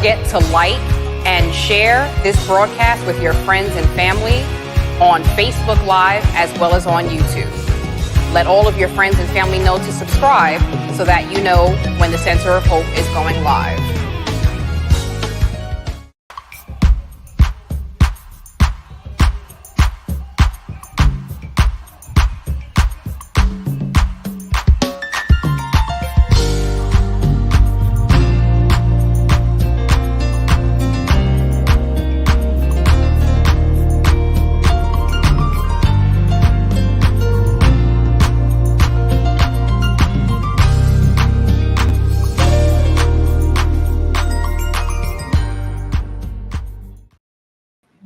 forget to like and share this broadcast with your friends and family on Facebook Live as well as on YouTube. Let all of your friends and family know to subscribe so that you know when the Center of Hope is going live.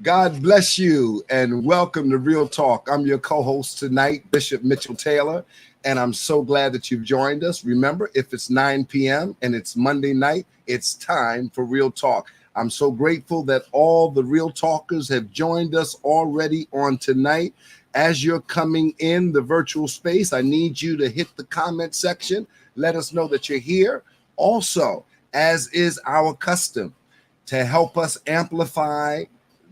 God bless you and welcome to Real Talk. I'm your co-host tonight, Bishop Mitchell Taylor, and I'm so glad that you've joined us. Remember, if it's 9 p.m. and it's Monday night, it's time for Real Talk. I'm so grateful that all the Real Talkers have joined us already on tonight. As you're coming in the virtual space, I need you to hit the comment section. Let us know that you're here. Also, as is our custom, to help us amplify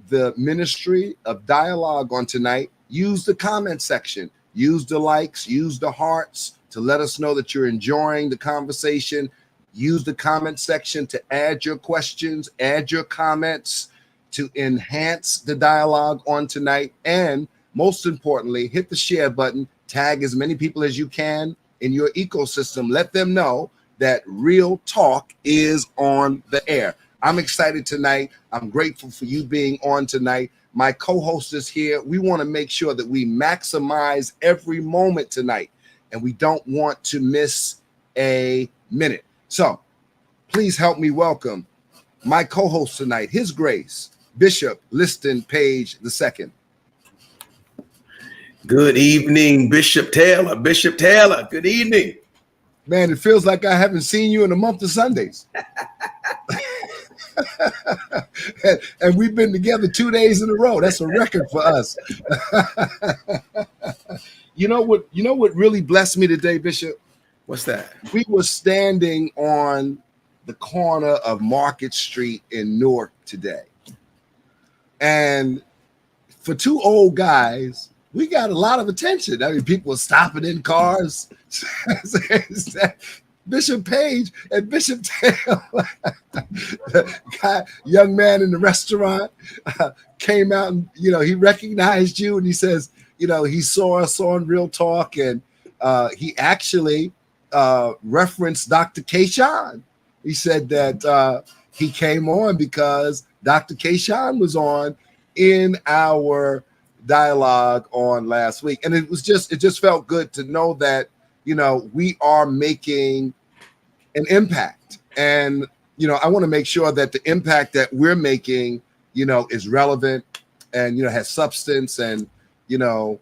the ministry of dialogue on tonight, use the comment section, use the likes, use the hearts to let us know that you're enjoying the conversation. Use the comment section to add your questions, add your comments to enhance the dialogue on tonight. And most importantly, hit the share button, tag as many people as you can in your ecosystem. Let them know that Real Talk is on the air. I'm excited tonight. I'm grateful for you being on tonight. My co-host is here. We want to make sure that we maximize every moment tonight, and we don't want to miss a minute. So please help me welcome my co-host tonight, His Grace, Bishop Liston Page II. Good evening, Bishop Taylor. Bishop Taylor, good evening. Man, it feels like I haven't seen you in a month of Sundays. And we've been together 2 days in a row. That's a record for us. You know what really blessed me today, Bishop? What's that? We were standing on the corner of Market Street in Newark today. And for two old guys, we got a lot of attention. I mean, people were stopping in cars. Bishop Page and Bishop Taylor, young man in the restaurant, came out and, he recognized you and he says, he saw us on Real Talk, and he actually referenced Dr. Kayshawn. He said that he came on because Dr. Kayshawn was on in our dialogue on last week. And it just felt good to know that we are making an impact. And, I want to make sure that the impact that we're making, is relevant and, has substance. And, I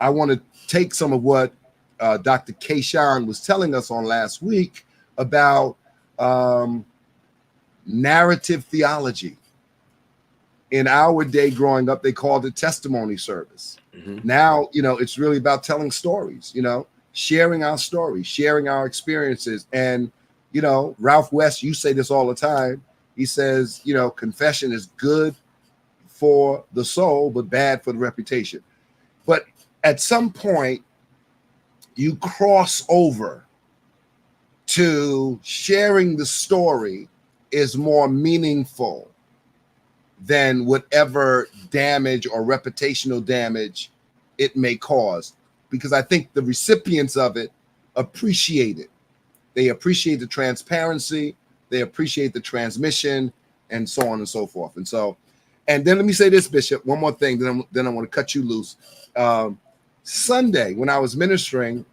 want to take some of what Dr. Kayshawn was telling us on last week about narrative theology. In our day growing up, they called it testimony service. Mm-hmm. Now, it's really about telling stories, sharing our stories, sharing our experiences. And, Ralph West, you say this all the time. He says, confession is good for the soul, but bad for the reputation. But at some point, you cross over to sharing the story is more meaningful than whatever damage or reputational damage it may cause. Because I think the recipients of it appreciate it. They appreciate the transparency, they appreciate the transmission, and so on and so forth. And then let me say this, Bishop, one more thing, then I want to cut you loose. Sunday, when I was ministering,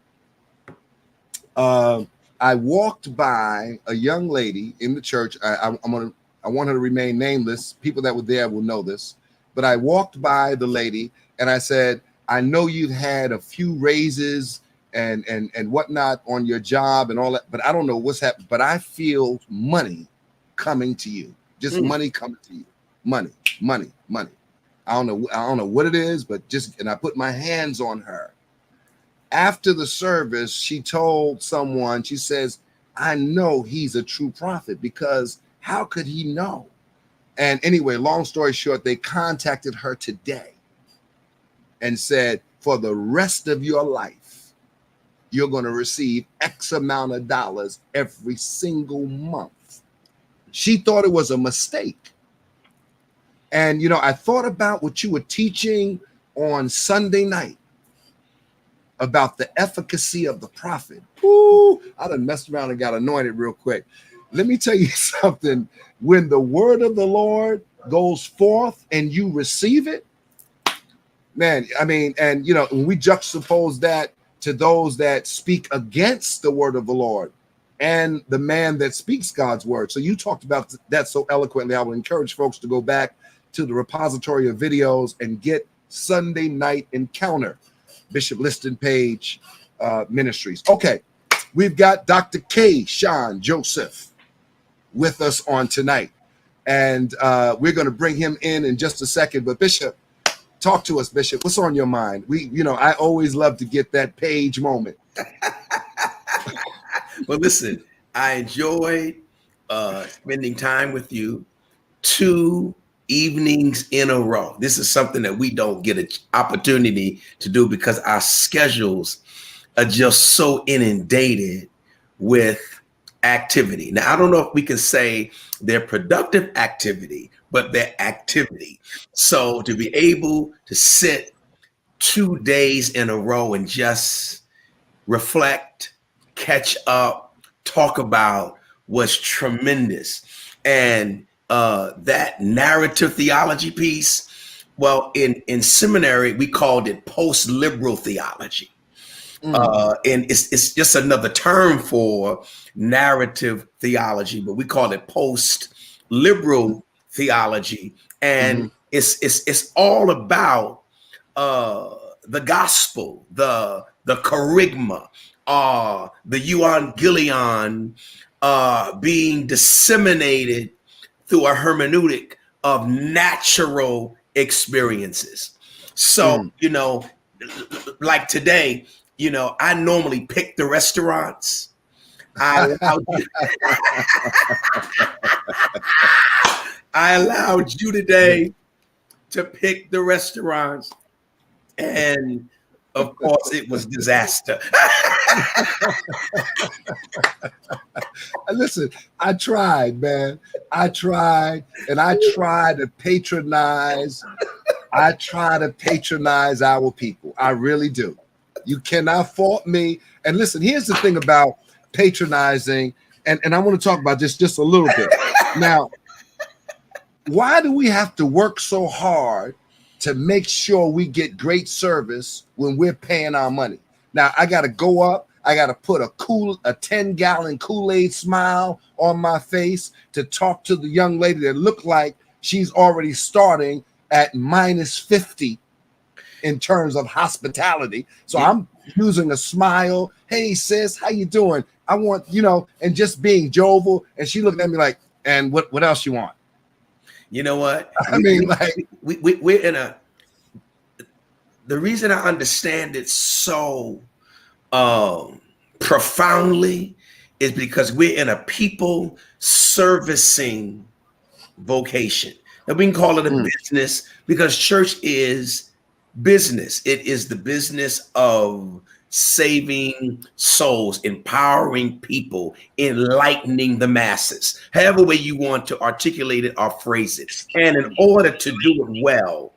I walked by a young lady in the church. I want her to remain nameless. People that were there will know this. But I walked by the lady and I said, I know you've had a few raises and whatnot on your job and all that, but I don't know what's happened. But I feel money coming to you. Just money coming to you. Money. I don't know what it is, but and I put my hands on her. After the service, she told someone, she says, I know he's a true prophet because How could he know? And anyway, long story short, they contacted her today and said, for the rest of your life, you're going to receive X amount of dollars every single month. She thought it was a mistake. And, I thought about what you were teaching on Sunday night about the efficacy of the prophet. Ooh, I done messed around and got anointed real quick. Let me tell you something. When the word of the Lord goes forth and you receive it, man, I mean, and when we juxtapose that to those that speak against the word of the Lord and the man that speaks God's word. So you talked about that so eloquently. I would encourage folks to go back to the repository of videos and get Sunday Night Encounter, Bishop Liston Page Ministries. Okay, we've got Dr. K. Sean Joseph with us on tonight. And we're going to bring him in just a second. But Bishop, talk to us, Bishop. What's on your mind? I always love to get that page moment. Well, listen, I enjoyed spending time with you 2 evenings in a row. This is something that we don't get an opportunity to do because our schedules are just so inundated with activity. Now, I don't know if we can say they're productive activity, but they're activity. So to be able to sit 2 days in a row and just reflect, catch up, talk about was tremendous. And that narrative theology piece, well, in seminary, we called it post-liberal theology. And it's just another term for narrative theology, but we call it post-liberal theology. And it's all about the gospel, the charisma, the euangelion being disseminated through a hermeneutic of natural experiences. So, like today, I normally pick the restaurants. I allowed you today to pick the restaurants. And of course, it was disaster. Listen, I tried, man. I tried, and I try to patronize. I try to patronize our people. I really do. You cannot fault me. And listen, here's the thing about patronizing, and I want to talk about this just a little bit. Now, why do we have to work so hard to make sure we get great service when we're paying our money? Now, I got to go up. I got to put a 10-gallon Kool-Aid smile on my face to talk to the young lady that looked like she's already starting at minus 50 in terms of hospitality. So I'm using a smile. Hey, sis, how you doing? I want, and just being jovial. And she looked at me like, and what else you want? You know what? We're in the reason I understand it so profoundly is because we're in a people servicing vocation. And we can call it a business because church is business. It is the business of saving souls, empowering people, enlightening the masses, however way you want to articulate it or phrase it. And in order to do it well,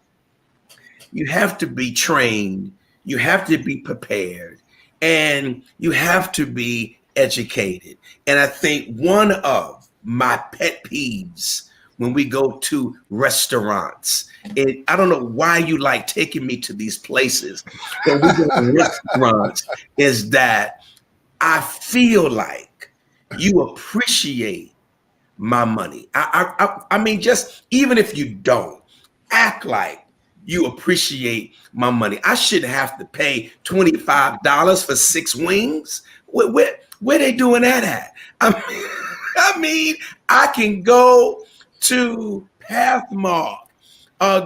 you have to be trained, you have to be prepared, and you have to be educated. And I think one of my pet peeves when we go to restaurants, and I don't know why you like taking me to these places, but we go to restaurants, is that I feel like you appreciate my money. I mean, just even if you don't, act like you appreciate my money. I shouldn't have to pay $25 for 6 wings. Where they doing that at? I mean, I can go to Pathmark,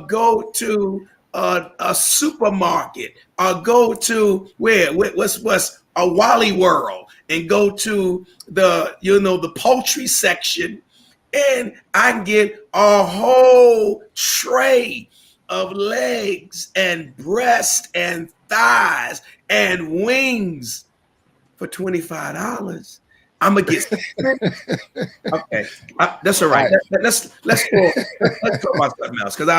go to a supermarket, go to what's a Wally World, and go to the poultry section and I can get a whole tray of legs and breast and thighs and wings for $25. I'm gonna get okay. That's all right. All right. Let's talk about something else because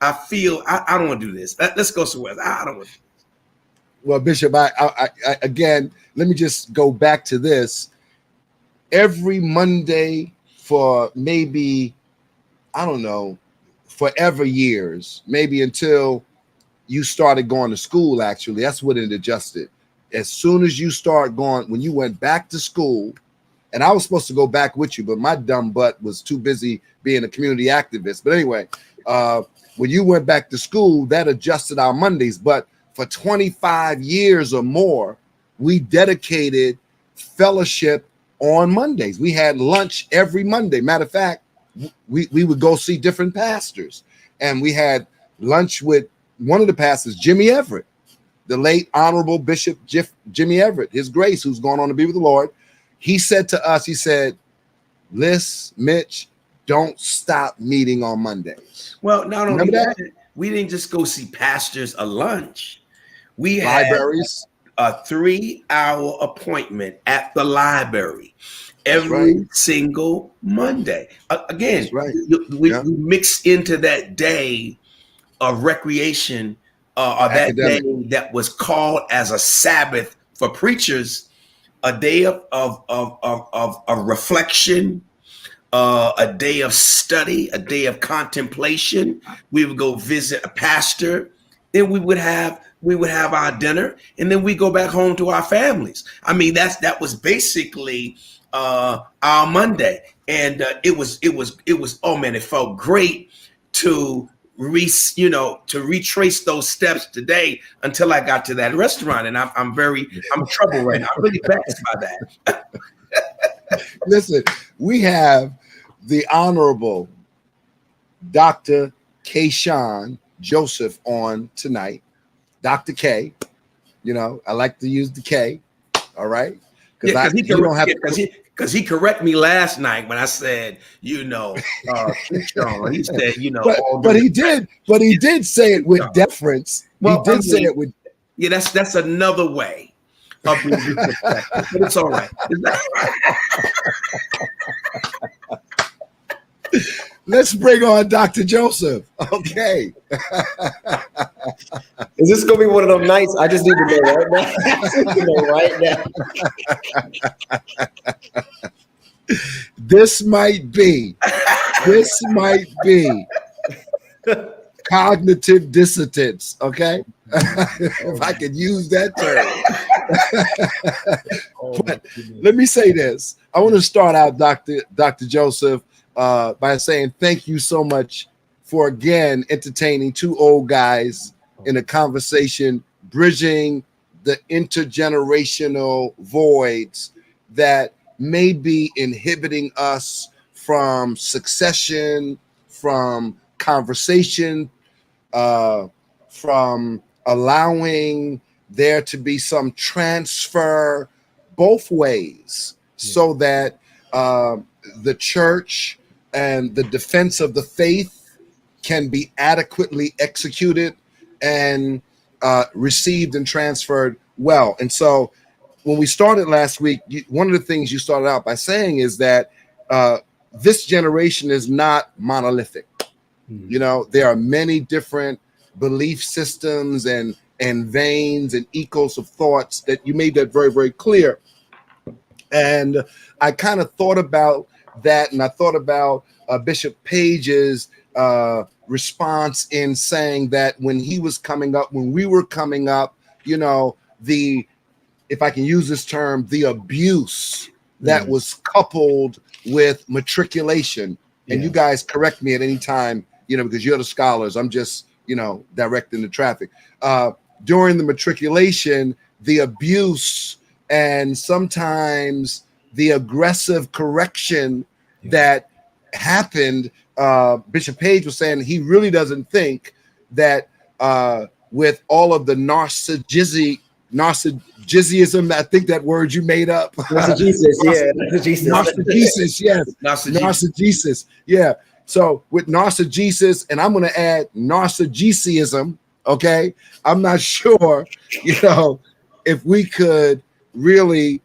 I feel I don't want to do this. Let's go somewhere else. I don't want to. Well, Bishop, I again, let me just go back to this. Every Monday for maybe, I don't know, forever years, maybe until you started going to school, actually. That's when it adjusted. As soon as you start going, when you went back to school, and I was supposed to go back with you, but my dumb butt was too busy being a community activist. But anyway, when you went back to school, that adjusted our Mondays. But for 25 years or more, we dedicated fellowship on Mondays. We had lunch every Monday. Matter of fact, we would go see different pastors. And we had lunch with one of the pastors, Jimmy Everett, the late Honorable Bishop Jimmy Everett, His Grace, who's gone on to be with the Lord. He said to us, he said, Liz, Mitch, don't stop meeting on Mondays. Well, not only that, we didn't just go see pastors a lunch. We had Libraries. a 3-hour appointment at the library every single Monday. Again, we mixed into that day of recreation or that day that was called as a Sabbath for preachers, a day of reflection, a day of study, a day of contemplation. We would go visit a pastor, then we would have our dinner, and then we go back home to our families. I mean, that was basically our Monday, and it was oh man, it felt great to retrace those steps today until I got to that restaurant, and I'm in trouble right now. I'm really embarrassed by that. Listen, we have the Honorable Dr. Kayshawn Joseph on tonight. Dr. K, I like to use the K. All right, because he corrected me last night when I said, Keyshawn. He said, but he did say it with deference. Well, he did say it with. Yeah, that's another way of being disrespectful, but it's all right. Let's bring on Dr. Joseph. Okay. Is this gonna be one of those nights? I just need to know right now. This might be cognitive dissonance. Okay. If I could use that term. But let me say this. I want to start out, Dr. Joseph, by saying thank you so much for again entertaining two old guys in a conversation, bridging the intergenerational voids that may be inhibiting us from succession, from conversation, from allowing there to be some transfer both ways, so that the church and the defense of the faith can be adequately executed and received and transferred well. And so when we started last week, one of the things you started out by saying is that this generation is not monolithic. There are many different belief systems and veins and ecos of thoughts that you made that very, very clear. And I kind of thought about that, and I thought about Bishop Page's response in saying that when we were coming up, if I can use this term, the abuse that was coupled with matriculation. And you guys correct me at any time, because you're the scholars. I'm just, directing the traffic. During the matriculation, the abuse and sometimes the aggressive correction that happened, Bishop Page was saying he really doesn't think that with all of the narcissistic narcissism. I think that word you made up. Narcissus, yeah, Narcissus, yes. Narcissus, yeah. So with narcissus, and I'm going to add narcissism. Okay, I'm not sure, if we could really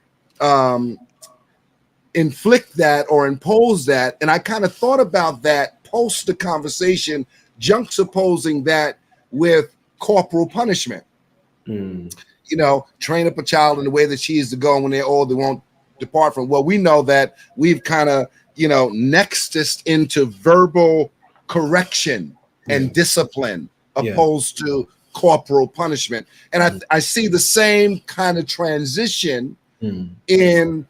inflict that or impose that. And I kind of thought about that post the conversation, juxtaposing that with corporal punishment. Train up a child in the way that she is to go, and when they're old, they won't depart from. Well, we know that we've kind of, nexused into verbal correction and discipline opposed to corporal punishment. And I see the same kind of transition in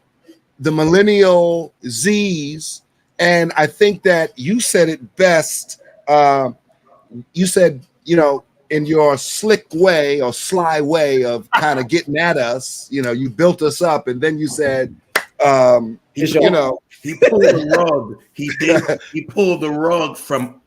the millennial Zs. And I think that you said it best. You said, in your slick way or sly way of kind of getting at us, you built us up, and then you said, he pulled the rug. He pulled the rug from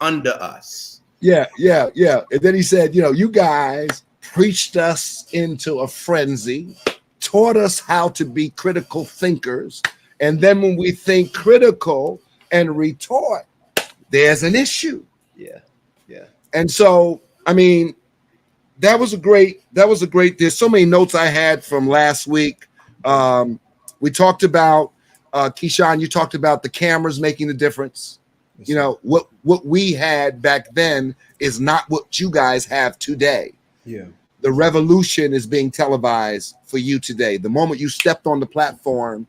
under us. Yeah. And then he said, you guys preached us into a frenzy, taught us how to be critical thinkers. And then when we think critical and retort, there's an issue. Yeah. And so, I mean, that was a great, there's so many notes I had from last week. We talked about, Keyshawn, you talked about the cameras making the difference. What we had back then is not what you guys have today. Yeah. The revolution is being televised for you today. The moment you stepped on the platform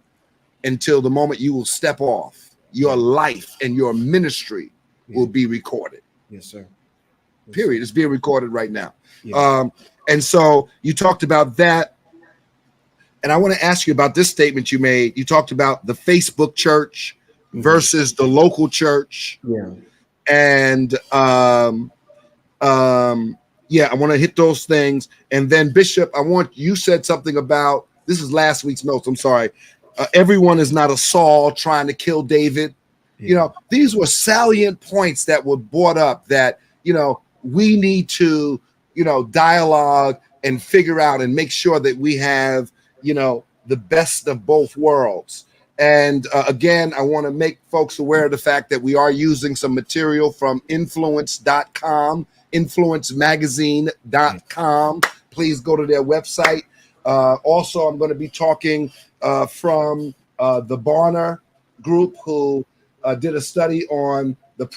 until the moment you will step off, your life and your ministry will be recorded. Yes, sir. Period. It's being recorded right now. Yeah. And so you talked about that. And I want to ask you about this statement you made. You talked about the Facebook church versus the local church. Yeah. And I want to hit those things. And then Bishop, you said something about, this is last week's notes. I'm sorry. Everyone is not a Saul trying to kill David. Yeah. These were salient points that were brought up that, we need to, dialogue and figure out and make sure that we have, the best of both worlds. And again, I want to make folks aware of the fact that we are using some material from influence.com, influencemagazine.com. Please go to their website. Also, I'm going to be talking from the Barner group, who did a study on the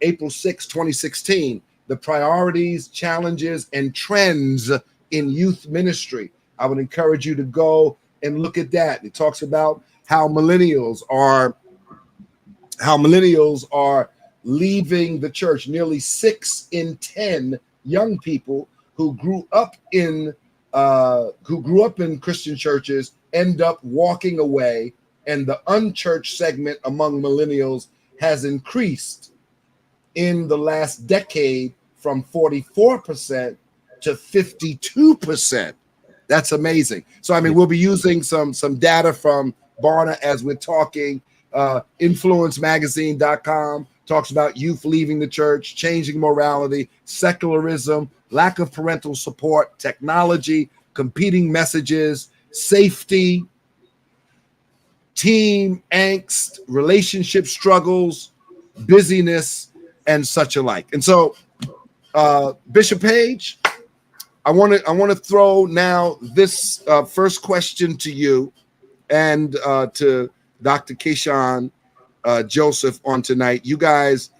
April 6, 2016, the priorities, challenges, and trends in youth ministry. I would encourage you to go and look at that. It talks about how millennials are leaving the church. Nearly 6 in 10 young people who grew up in Christian churches end up walking away, and the unchurched segment among millennials has increased in the last decade from 44% to 52%. That's amazing. So, I mean, we'll be using some data from Barna as we're talking. Influencemagazine.com talks about youth leaving the church, changing morality, secularism, lack of parental support, technology, competing messages, safety, team angst, relationship struggles, busyness, and such alike. And so, Bishop Page, I want to throw now this first question to you and to Dr. Keyshawn Joseph on tonight. You guys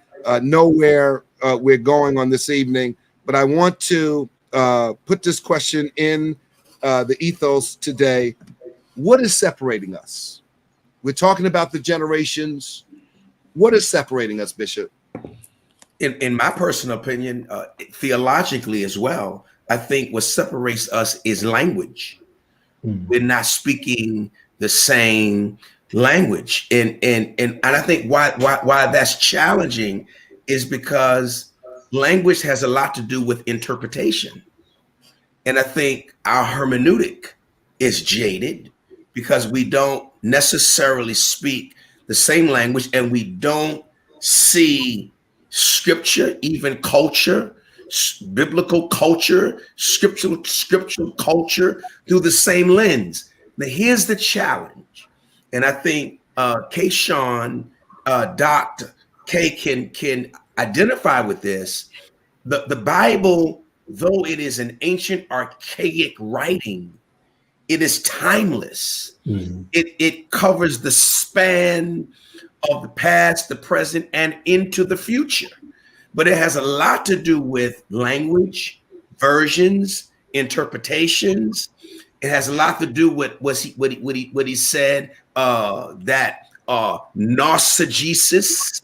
know where we're going on this evening, but I want to put this question in the ethos today. What is separating us? We're talking about the generations. What is separating us, Bishop? In my personal opinion, theologically as well, I think what separates us is language. We're not speaking the same language, and I think why that's challenging is because language has a lot to do with interpretation, and I think our hermeneutic is jaded because we don't necessarily speak the same language, and we don't see scripture, even culture, biblical culture, scriptural culture through the same lens. Now, here's the challenge, and I think Kayshawn, Dr. K can identify with this. The Bible, though it is an ancient, archaic writing, it is timeless. Mhm. It covers the span of the past, the present, and into the future. But it has a lot to do with language, versions, interpretations. It has a lot to do with what he said, that narcigesis,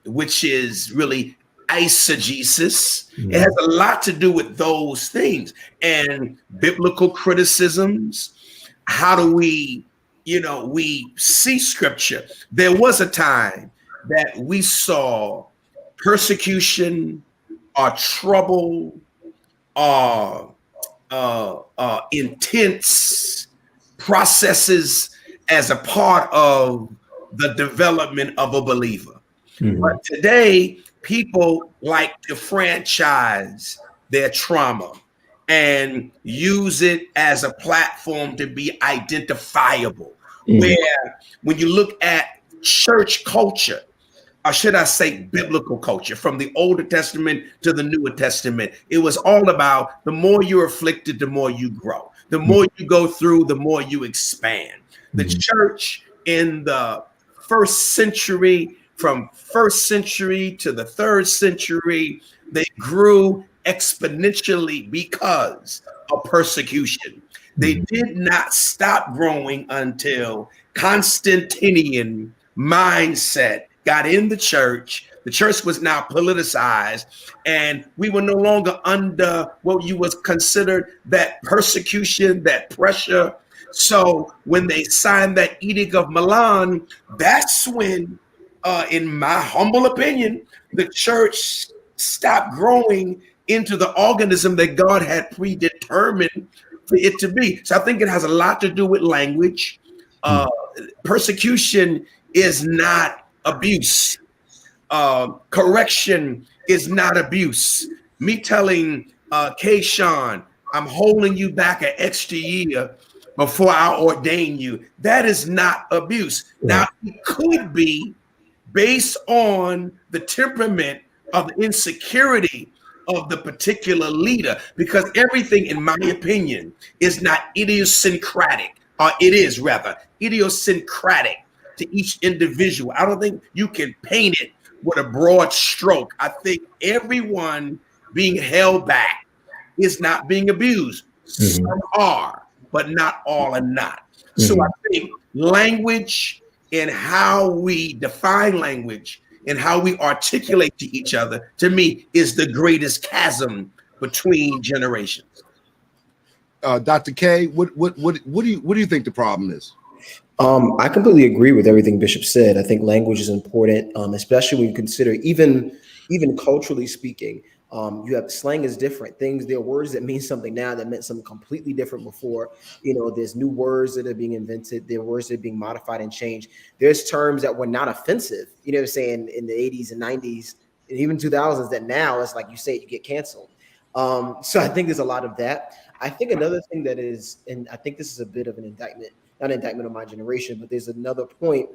which is really eisegesis. It has a lot to do with those things and biblical criticisms. How do we see scripture? There was a time that we saw persecution or trouble or intense processes as a part of the development of a believer. But today, people like to franchise their trauma and use it as a platform to be identifiable. Where when you look at church culture, or should I say biblical culture, from the Older Testament to the Newer Testament, it was all about the more you're afflicted, the more you grow. The more you go through, the more you expand. The church in the first century, from first century to the third century, they grew exponentially because of persecution. They did not stop growing until Constantinian mindset got in the church. The church was now politicized, and we were no longer under what you was considered that persecution, that pressure. So when they signed that Edict of Milan, that's when, in my humble opinion, the church stopped growing into the organism that God had predetermined for it to be. So I think it has a lot to do with language. Persecution is not abuse. Correction is not abuse. Me telling Kayshawn, I'm holding you back an extra year before I ordain you, that is not abuse. Now, it could be based on the temperament of the insecurity of the particular leader, because everything, in my opinion, is not idiosyncratic, or it is rather idiosyncratic to each individual. I don't think you can paint it with a broad stroke. I think everyone being held back is not being abused. Some are, but not all are not. So I think language and how we define language and how we articulate to each other, to me, is the greatest chasm between generations. Dr. K, what do you think the problem is? I completely agree with everything Bishop said. I think language is important, especially when you consider even culturally speaking. You have slang is different. There are words that mean something now that meant something completely different before. There's new words that are being invented. There are words that are being modified and changed. There's terms that were not offensive, what I'm saying, in the 80s and 90s and even 2000s that now it's like you say, you get canceled. So I think there's a lot of that. I think another thing that is, and I think this is a bit of an indictment, not an indictment of my generation, but there's another point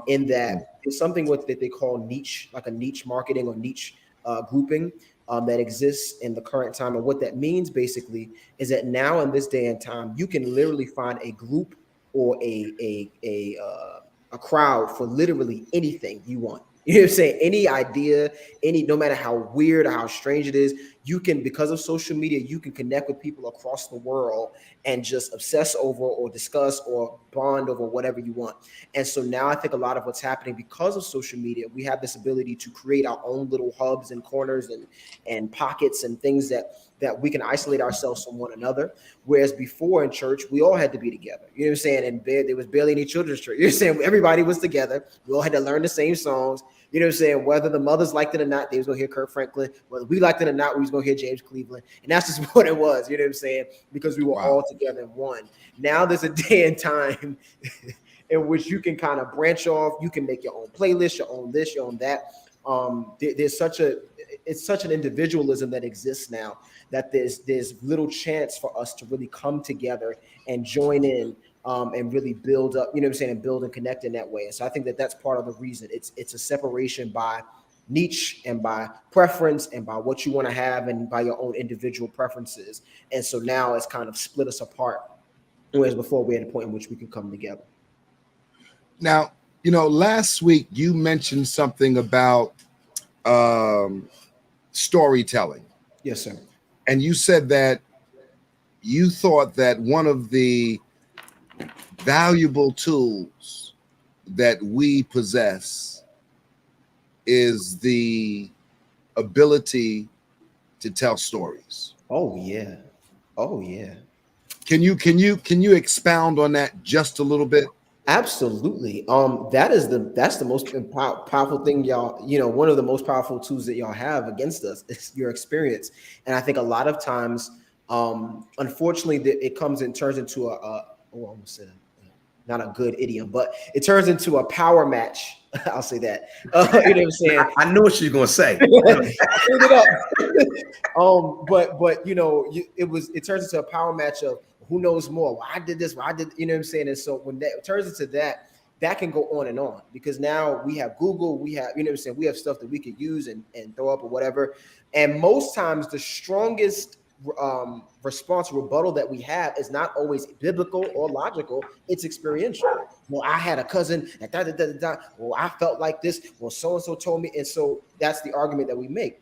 in that there's something that they call niche, like a niche marketing or niche grouping that exists in the current time. And what that means basically is that now in this day and time, you can literally find a group or a crowd for literally anything you want. You know what I'm saying? Any idea, no matter how weird or how strange it is, you can, because of social media, you can connect with people across the world and just obsess over or discuss or bond over whatever you want. And so now I think a lot of what's happening because of social media, we have this ability to create our own little hubs and corners and pockets and things that we can isolate ourselves from one another. Whereas before in church, we all had to be together. You know what I'm saying? And there was barely any children's church. You know what I'm saying? Everybody was together. We all had to learn the same songs. You know what I'm saying? Whether the mothers liked it or not, they was going to hear Kirk Franklin. Whether we liked it or not, we was going to hear James Cleveland. And that's just what it was. You know what I'm saying? Because we were all together in one. Now there's a day and time in which you can kind of branch off. You can make your own playlist, your own this, your own that. There's such a it's such an individualism that exists now that there's little chance for us to really come together and join in and really build up, you know what I'm saying, and build and connect in that way. And so I think that that's part of the reason. It's a separation by niche and by preference and by what you want to have and by your own individual preferences. And so now it's kind of split us apart, whereas before we had a point in which we could come together. Now, last week you mentioned something about storytelling. Yes, sir. And you said that you thought that one of the valuable tools that we possess is the ability to tell stories. Oh yeah. Oh yeah. Can you expound on that just a little bit? Absolutely. That's the most powerful thing, y'all. One of the most powerful tools that y'all have against us is your experience. And I think a lot of times, unfortunately, it turns into almost said not a good idiom, but it turns into a power match. I'll say that. You know what I'm saying? I know what you're gonna say. It up. But it turns into a power match of who knows more. Well, I did this. Well, I did. You know what I'm saying? And so when that turns into that can go on and on, because now we have Google, we have, you know what I'm saying, we have stuff that we could use and throw up or whatever. And most times the strongest response rebuttal that we have is not always biblical or logical. It's experiential. Well, I had a cousin and well, I felt like this. Well, so-and-so told me. And so that's the argument that we make.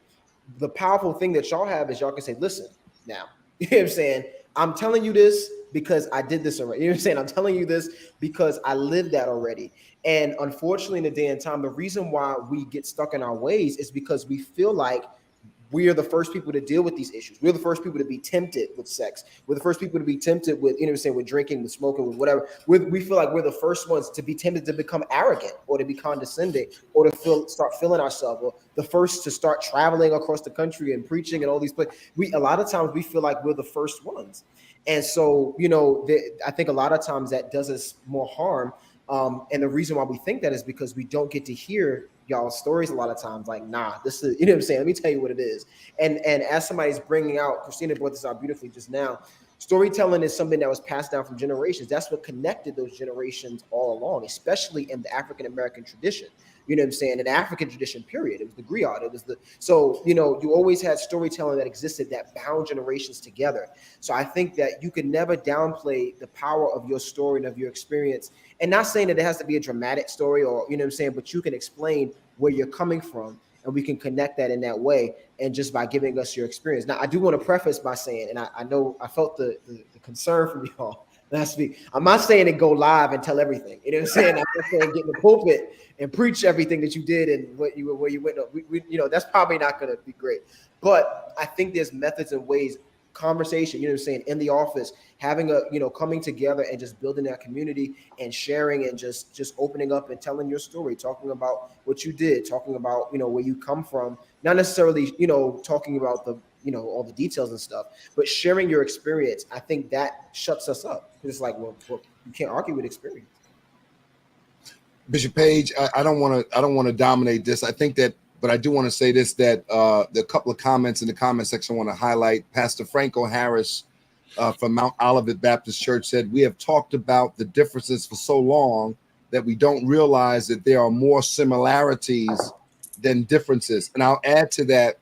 The powerful thing that y'all have is y'all can say, listen, now, you know what I'm saying? I'm telling you this because I did this already. You know what I'm saying? I'm telling you this because I lived that already. And unfortunately, in the day and time, the reason why we get stuck in our ways is because we feel like we are the first people to deal with these issues. We're the first people to be tempted with sex. We're the first people to be tempted with, you know what I'm saying, with drinking, with smoking, with whatever. We feel like we're the first ones to be tempted to become arrogant or to be condescending or to start feeling ourselves, or the first to start traveling across the country and preaching and all these places. A lot of times we feel like we're the first ones. And so, I think a lot of times that does us more harm. And the reason why we think that is because we don't get to hear y'all's stories a lot of times. Like, nah, this is, you know what I'm saying? Let me tell you what it is. And as somebody's bringing out, Christina brought this out beautifully just now, storytelling is something that was passed down from generations. That's what connected those generations all along, especially in the African-American tradition. You know what I'm saying? In the African tradition, period. It was the griot. It was you always had storytelling that existed that bound generations together. So I think that you can never downplay the power of your story and of your experience. And not saying that it has to be a dramatic story or, you know what I'm saying, but you can explain where you're coming from and we can connect that in that way. And just by giving us your experience. Now, I do want to preface by saying, and I know I felt the concern from y'all last week. I'm not saying it go live and tell everything. You know what I'm saying? I'm not saying get in the pulpit and preach everything that you did and where you went. That's probably not going to be great. But I think there's methods and ways, conversation, you know what I'm saying, in the office, having coming together and just building that community and sharing and just opening up and telling your story, talking about what you did, talking about, where you come from, not necessarily, talking about the, all the details and stuff, but sharing your experience. I think that shuts us up. It's like, well, you can't argue with experience. Bishop Page, I don't want to dominate this. I think that, but I do want to say this, that the couple of comments in the comment section I want to highlight. Pastor Franco Harris from Mount Olivet Baptist Church said, we have talked about the differences for so long that we don't realize that there are more similarities than differences. And I'll add to that,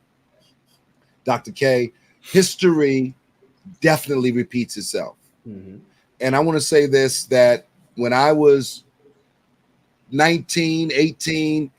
Dr. K, history definitely repeats itself. Mm-hmm. And I want to say this, that when I was 19, 18,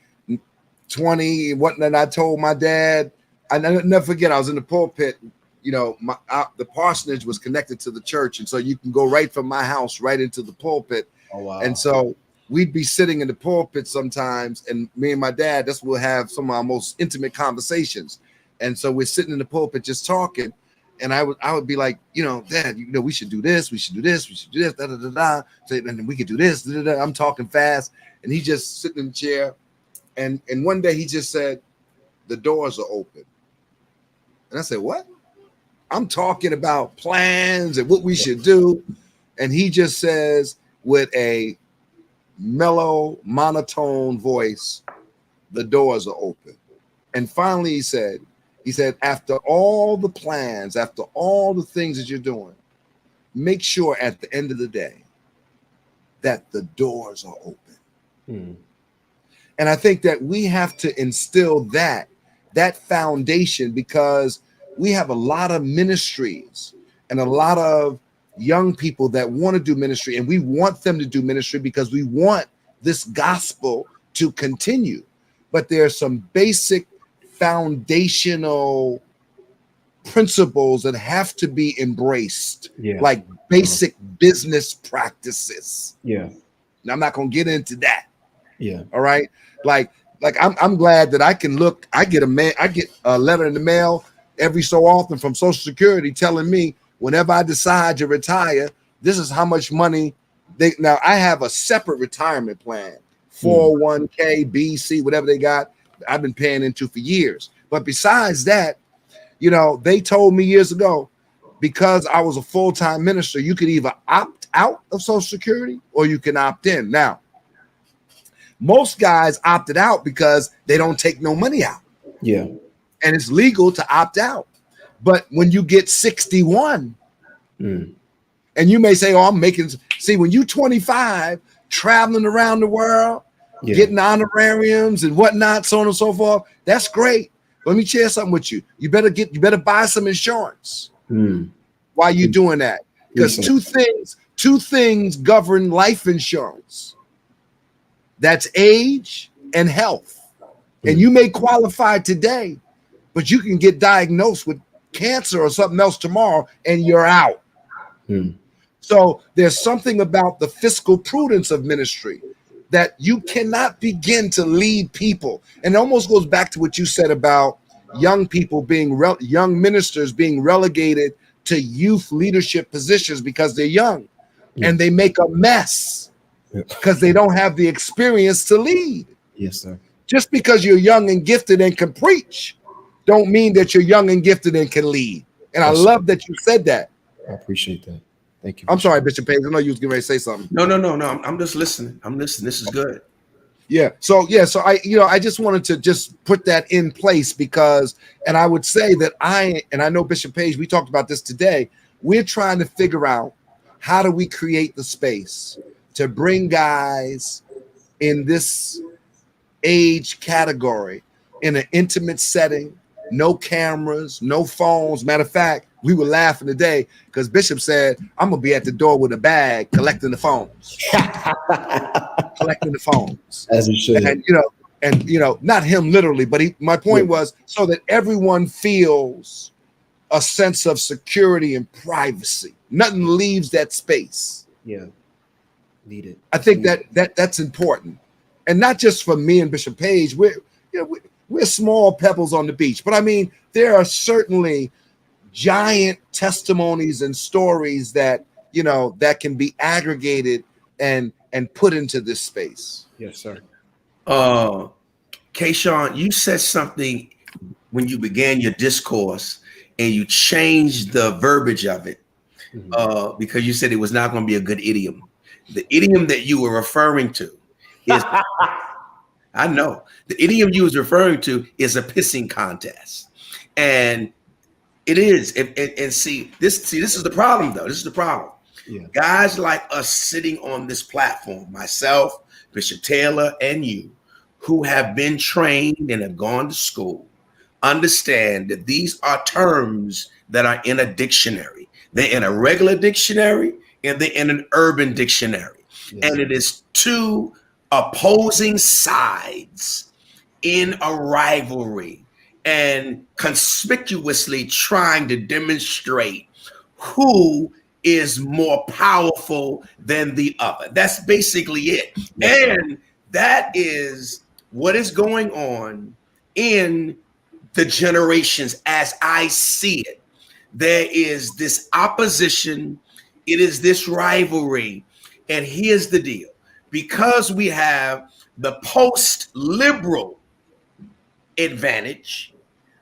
20, whatnot, I told my dad, I never forget, I was in the pulpit, the parsonage was connected to the church. And so you can go right from my house right into the pulpit. Oh, wow. And so we'd be sitting in the pulpit sometimes, and me and my dad, we'll have some of our most intimate conversations. And so we're sitting in the pulpit just talking. And I would be like, Dad, we should do this, we should do this, we should do this, da da da da. And then we could do this. Da, da, da. I'm talking fast, and he's just sitting in the chair. And one day he just said, the doors are open. And I said, what? I'm talking about plans and what we should do. And he just says with a mellow, monotone voice, the doors are open. And finally he said, He said, after all the plans, after all the things that you're doing, make sure at the end of the day that the doors are open. And I think that we have to instill that foundation, because we have a lot of ministries and a lot of young people that want to do ministry, and we want them to do ministry because we want this gospel to continue. But there are some basic foundational principles that have to be embraced, like basic business practices. Yeah. Now, I'm not going to get into that. Yeah. All right. Like I'm glad that I get a letter in the mail every so often from Social Security telling me whenever I decide to retire, this is how much money now I have a separate retirement plan, 401k, B, C, whatever they got. I've been paying into for years. But besides that, they told me years ago, because I was a full-time minister, you could either opt out of Social Security or you can opt in. Now, most guys opted out because they don't take no money out. Yeah. And it's legal to opt out. But when you get 61, and you may say, oh, when you're 25, traveling around the world, getting honorariums and whatnot, so on and so forth, that's great. Let me share something with you. You better buy some insurance while you're doing that. Because two things govern life insurance. That's age and health. And you may qualify today, but you can get diagnosed with cancer or something else tomorrow and you're out. So there's something about the fiscal prudence of ministry that you cannot begin to lead people. And it almost goes back to what you said about young people young ministers being relegated to youth leadership positions because they're young and they make a mess. Because they don't have the experience to lead. Yes, sir. Just because you're young and gifted and can preach, don't mean that you're young and gifted and can lead. And I love that you said that. I appreciate that. Thank you. I'm sorry, Bishop Page. I know you was getting ready to say something. No. I'm just listening. This is good. Yeah. So I just wanted to just put that in place because, and I would say that I know Bishop Page, we talked about this today. We're trying to figure out how do we create the space to bring guys in this age category in an intimate setting, no cameras, no phones. Matter of fact, we were laughing today because Bishop said, I'm going to be at the door with a bag collecting the phones. Collecting the phones. As he should. And not him literally, but my point was so that everyone feels a sense of security and privacy. Nothing leaves that space. Yeah. Need it. I think that's important, and not just for me and Bishop Page. We're small pebbles on the beach, but I mean there are certainly giant testimonies and stories that that can be aggregated and put into this space. Yes, sir. Kayshawn, you said something when you began your discourse, and you changed the verbiage of it because you said it was not going to be a good idiom. The idiom that you were referring to is, I know, the idiom you was referring to is a pissing contest. And it is. And see, this is the problem, though. This is the problem. Yeah. Guys like us sitting on this platform, myself, Bishop Taylor, and you, who have been trained and have gone to school, understand that these are terms that are in a dictionary. They're in a regular dictionary, and they're in an urban dictionary. Yes. And it is two opposing sides in a rivalry and conspicuously trying to demonstrate who is more powerful than the other. That's basically it. Yes. And that is what is going on in the generations as I see it. There is this opposition. It is this rivalry. And here's the deal. Because we have the post-liberal advantage,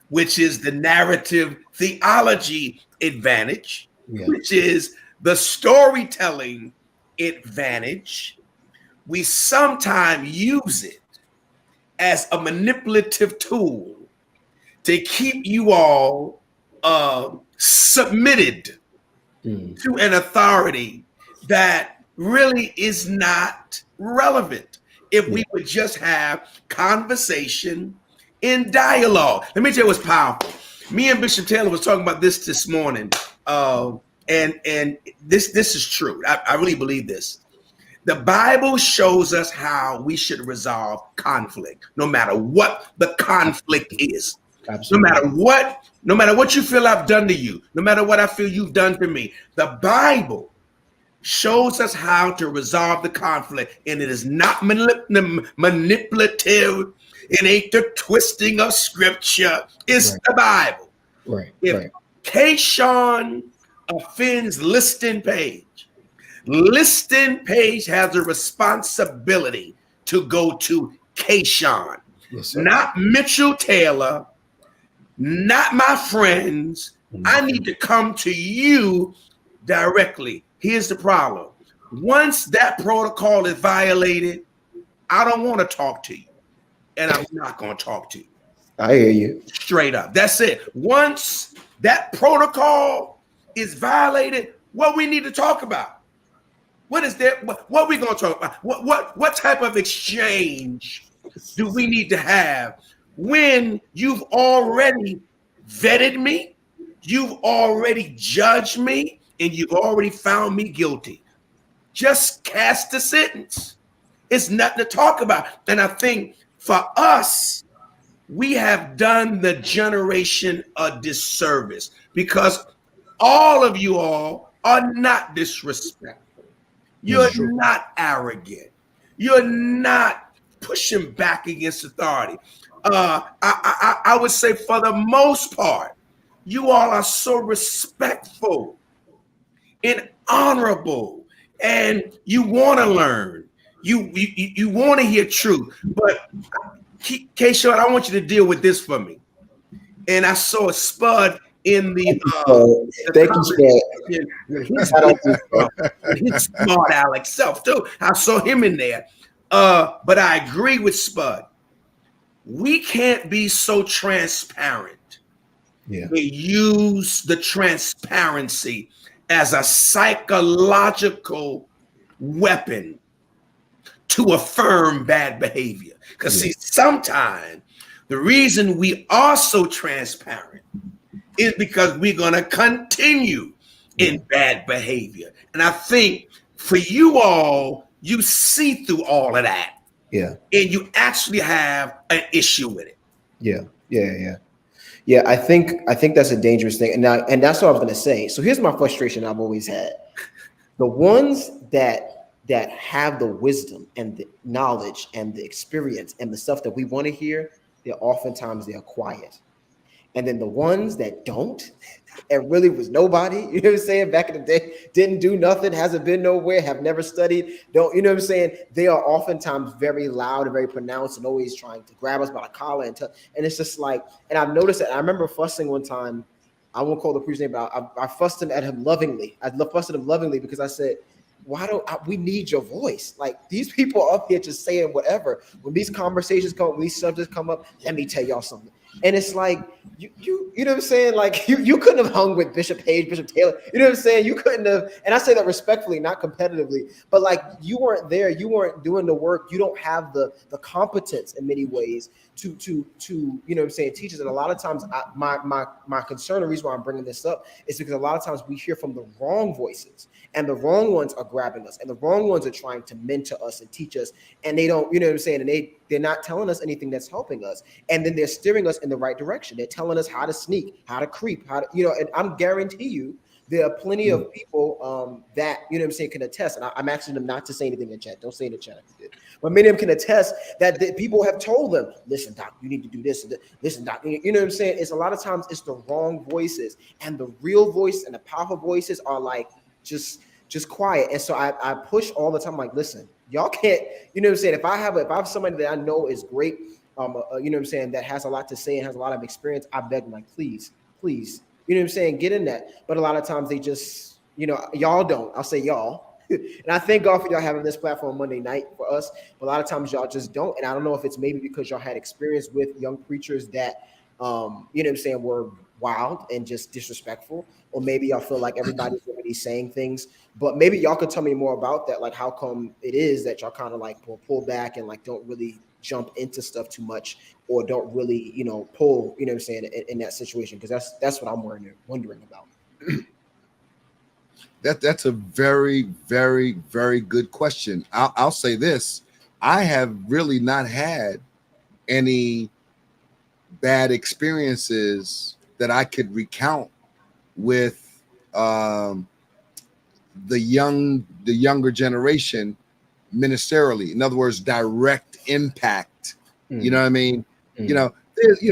which is the narrative theology advantage, which is the storytelling advantage, we sometimes use it as a manipulative tool to keep you all submitted to an authority that really is not relevant. If we would just have conversation in dialogue. Let me tell you what's powerful. Me and Bishop Taylor was talking about this morning, and this is true. I really believe this. The Bible shows us how we should resolve conflict, no matter what the conflict is. Absolutely. No matter what you feel I've done to you, no matter what I feel you've done to me, the Bible shows us how to resolve the conflict, and it is not manipulative. It ain't the twisting of scripture. It's the Bible. Right. If Kayshawn offends Liston Page, Liston Page has a responsibility to go to Kayshawn, not Mitchell Taylor, not my friends. I need to come to you directly. Here's the problem. Once that protocol is violated, I don't want to talk to you, and I'm not going to talk to you. I hear you. Straight up. That's it. Once that protocol is violated, what we need to talk about? What is there? What we going to talk about? What type of exchange do we need to have when you've already vetted me, you've already judged me, and you've already found me guilty? Just cast the sentence. It's nothing to talk about. And I think for us, we have done the generation a disservice because all of you all are not disrespectful. You're not arrogant. You're not pushing back against authority. I would say for the most part, you all are so respectful and honorable, and you want to learn. You want to hear truth. But Kayshawn, I want you to deal with this for me. And I saw a Spud in the thank you, Spud. His smart Alex self too. I saw him in there. But I agree with Spud. We can't be so transparent. We use the transparency as a psychological weapon to affirm bad behavior. Because see, sometimes the reason we are so transparent is because we're going to continue in bad behavior. And I think for you all, you see through all of that. And you actually have an issue with it. Yeah, I think that's a dangerous thing. And that's what I was going to say. So here's my frustration I've always had. The ones that have the wisdom and the knowledge and the experience and the stuff that we want to hear, they're quiet. And then the ones that don't, and really was nobody, you know what I'm saying, back in the day, didn't do nothing, hasn't been nowhere, have never studied, don't, you know what I'm saying? They are oftentimes very loud and very pronounced and always trying to grab us by the collar and it's just like, and I've noticed that. I remember fussing one time, I won't call the preacher's name, but I fussed him at him lovingly. I fussed at him lovingly because I said, we need your voice. Like, these people up here just saying whatever. When these conversations come, when these subjects come up, let me tell y'all something. And it's like, you know what I'm saying? Like, you couldn't have hung with Bishop Page, Bishop Taylor. You know what I'm saying? You couldn't have, and I say that respectfully, not competitively, but like, you weren't there. You weren't doing the work. You don't have the competence in many ways to you know what I'm saying, teach us. And a lot of times my concern, the reason why I'm bringing this up is because a lot of times we hear from the wrong voices, and the wrong ones are grabbing us, and the wrong ones are trying to mentor us and teach us, and they don't, you know what I'm saying, and they're not telling us anything that's helping us, and then they're steering us in the right direction. They're telling us how to sneak, how to creep, how to, you know, and I'm guarantee you there are plenty of people that, you know what I'm saying, can attest, and I'm asking them not to say anything in the chat. Don't say in the chat if you did. But many of them can attest that people have told them, listen, Doc, you need to do this. Listen, Doc, you know what I'm saying? It's a lot of times it's the wrong voices, and the real voice and the powerful voices are like, just quiet. And so I push all the time, like, listen, y'all can't, you know what I'm saying? If I have somebody that I know is great, you know what I'm saying, that has a lot to say and has a lot of experience, I beg them, like, please, you know what I'm saying, get in that. But a lot of times they just, you know, y'all don't. I'll say y'all. And I thank God for y'all having this platform Monday night for us. But a lot of times y'all just don't. And I don't know if it's maybe because y'all had experience with young preachers that you know what I'm saying, were wild and just disrespectful, or maybe y'all feel like everybody's already saying things, but maybe y'all could tell me more about that. Like, how come it is that y'all kind of like pull back and like don't really jump into stuff too much, or don't really, you know, pull, you know what I'm saying, in that situation? Because that's what I'm wondering about. That's a very, very, very good question. I'll say this: I have really not had any bad experiences that I could recount with the younger generation ministerially. In other words, direct impact. You know what I mean? You know,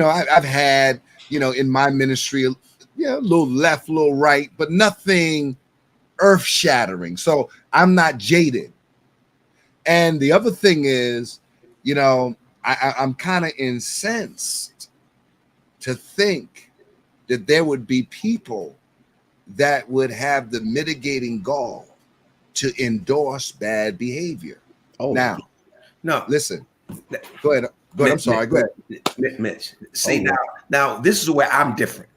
I've had, in my ministry, a little left, a little right, but nothing earth shattering. So I'm not jaded. And the other thing is, I'm kind of incensed to think that there would be people that would have the mitigating gall to endorse bad behavior. Oh, now, no, listen. Go ahead. Mitch, I'm sorry. Go ahead. Mitch. See, now this is where I'm different.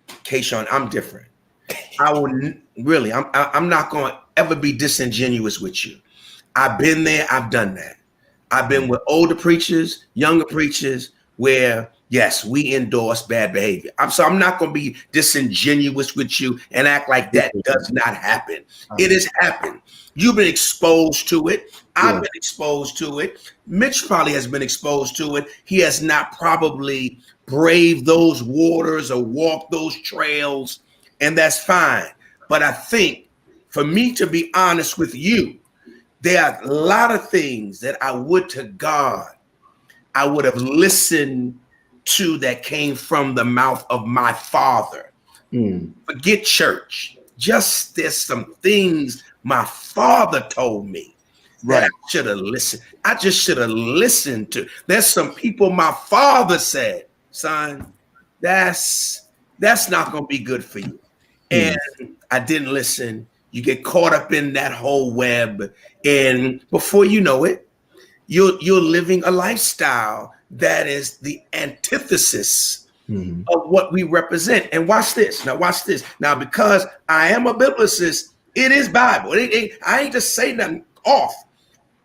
Kayshawn, I'm different. I will really. I'm not going to ever be disingenuous with you. I've been there. I've done that. I've been with older preachers, younger preachers, where yes, we endorse bad behavior. I'm not going to be disingenuous with you and act like that does not happen. It has happened. You've been exposed to it. I've been exposed to it. Mitch probably has been exposed to it. He has not probably braved those waters or walked those trails, and that's fine. But I think for me to be honest with you, there are a lot of things that I would to God I would have listened to that came from the mouth of my father. Forget church. Just there's some things my father told me that I should have listened. I just should have listened to. There's some people my father said, son, that's not going to be good for you. And I didn't listen. You get caught up in that whole web. And before you know it, you're living a lifestyle that is the antithesis of what we represent. And watch this. Now, because I am a biblicist, it is Bible. I ain't just saying nothing off.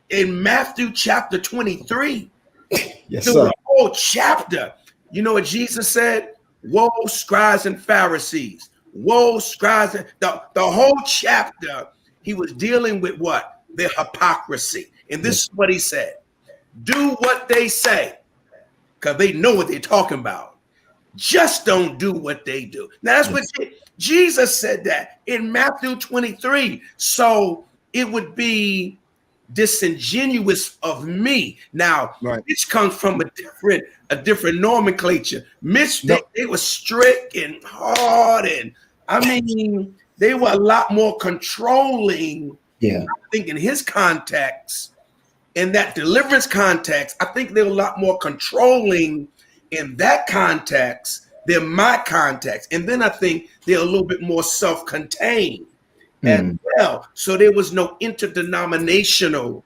In Matthew chapter 23, the whole chapter, you know what Jesus said? Woe, scribes and Pharisees. Woe, scribes. The whole chapter, he was dealing with what? Their hypocrisy. And this is what he said. Do what they say, because they know what they're talking about. Just don't do what they do. Now, that's what Jesus said that in Matthew 23. So it would be disingenuous of me. Now, Mitch comes from a different nomenclature. Mitch, they were strict and hard, and I mean, they were a lot more controlling. I think in his context, in that deliverance context, I think they're a lot more controlling in that context than my context. And then I think they're a little bit more self-contained as well. So there was no interdenominational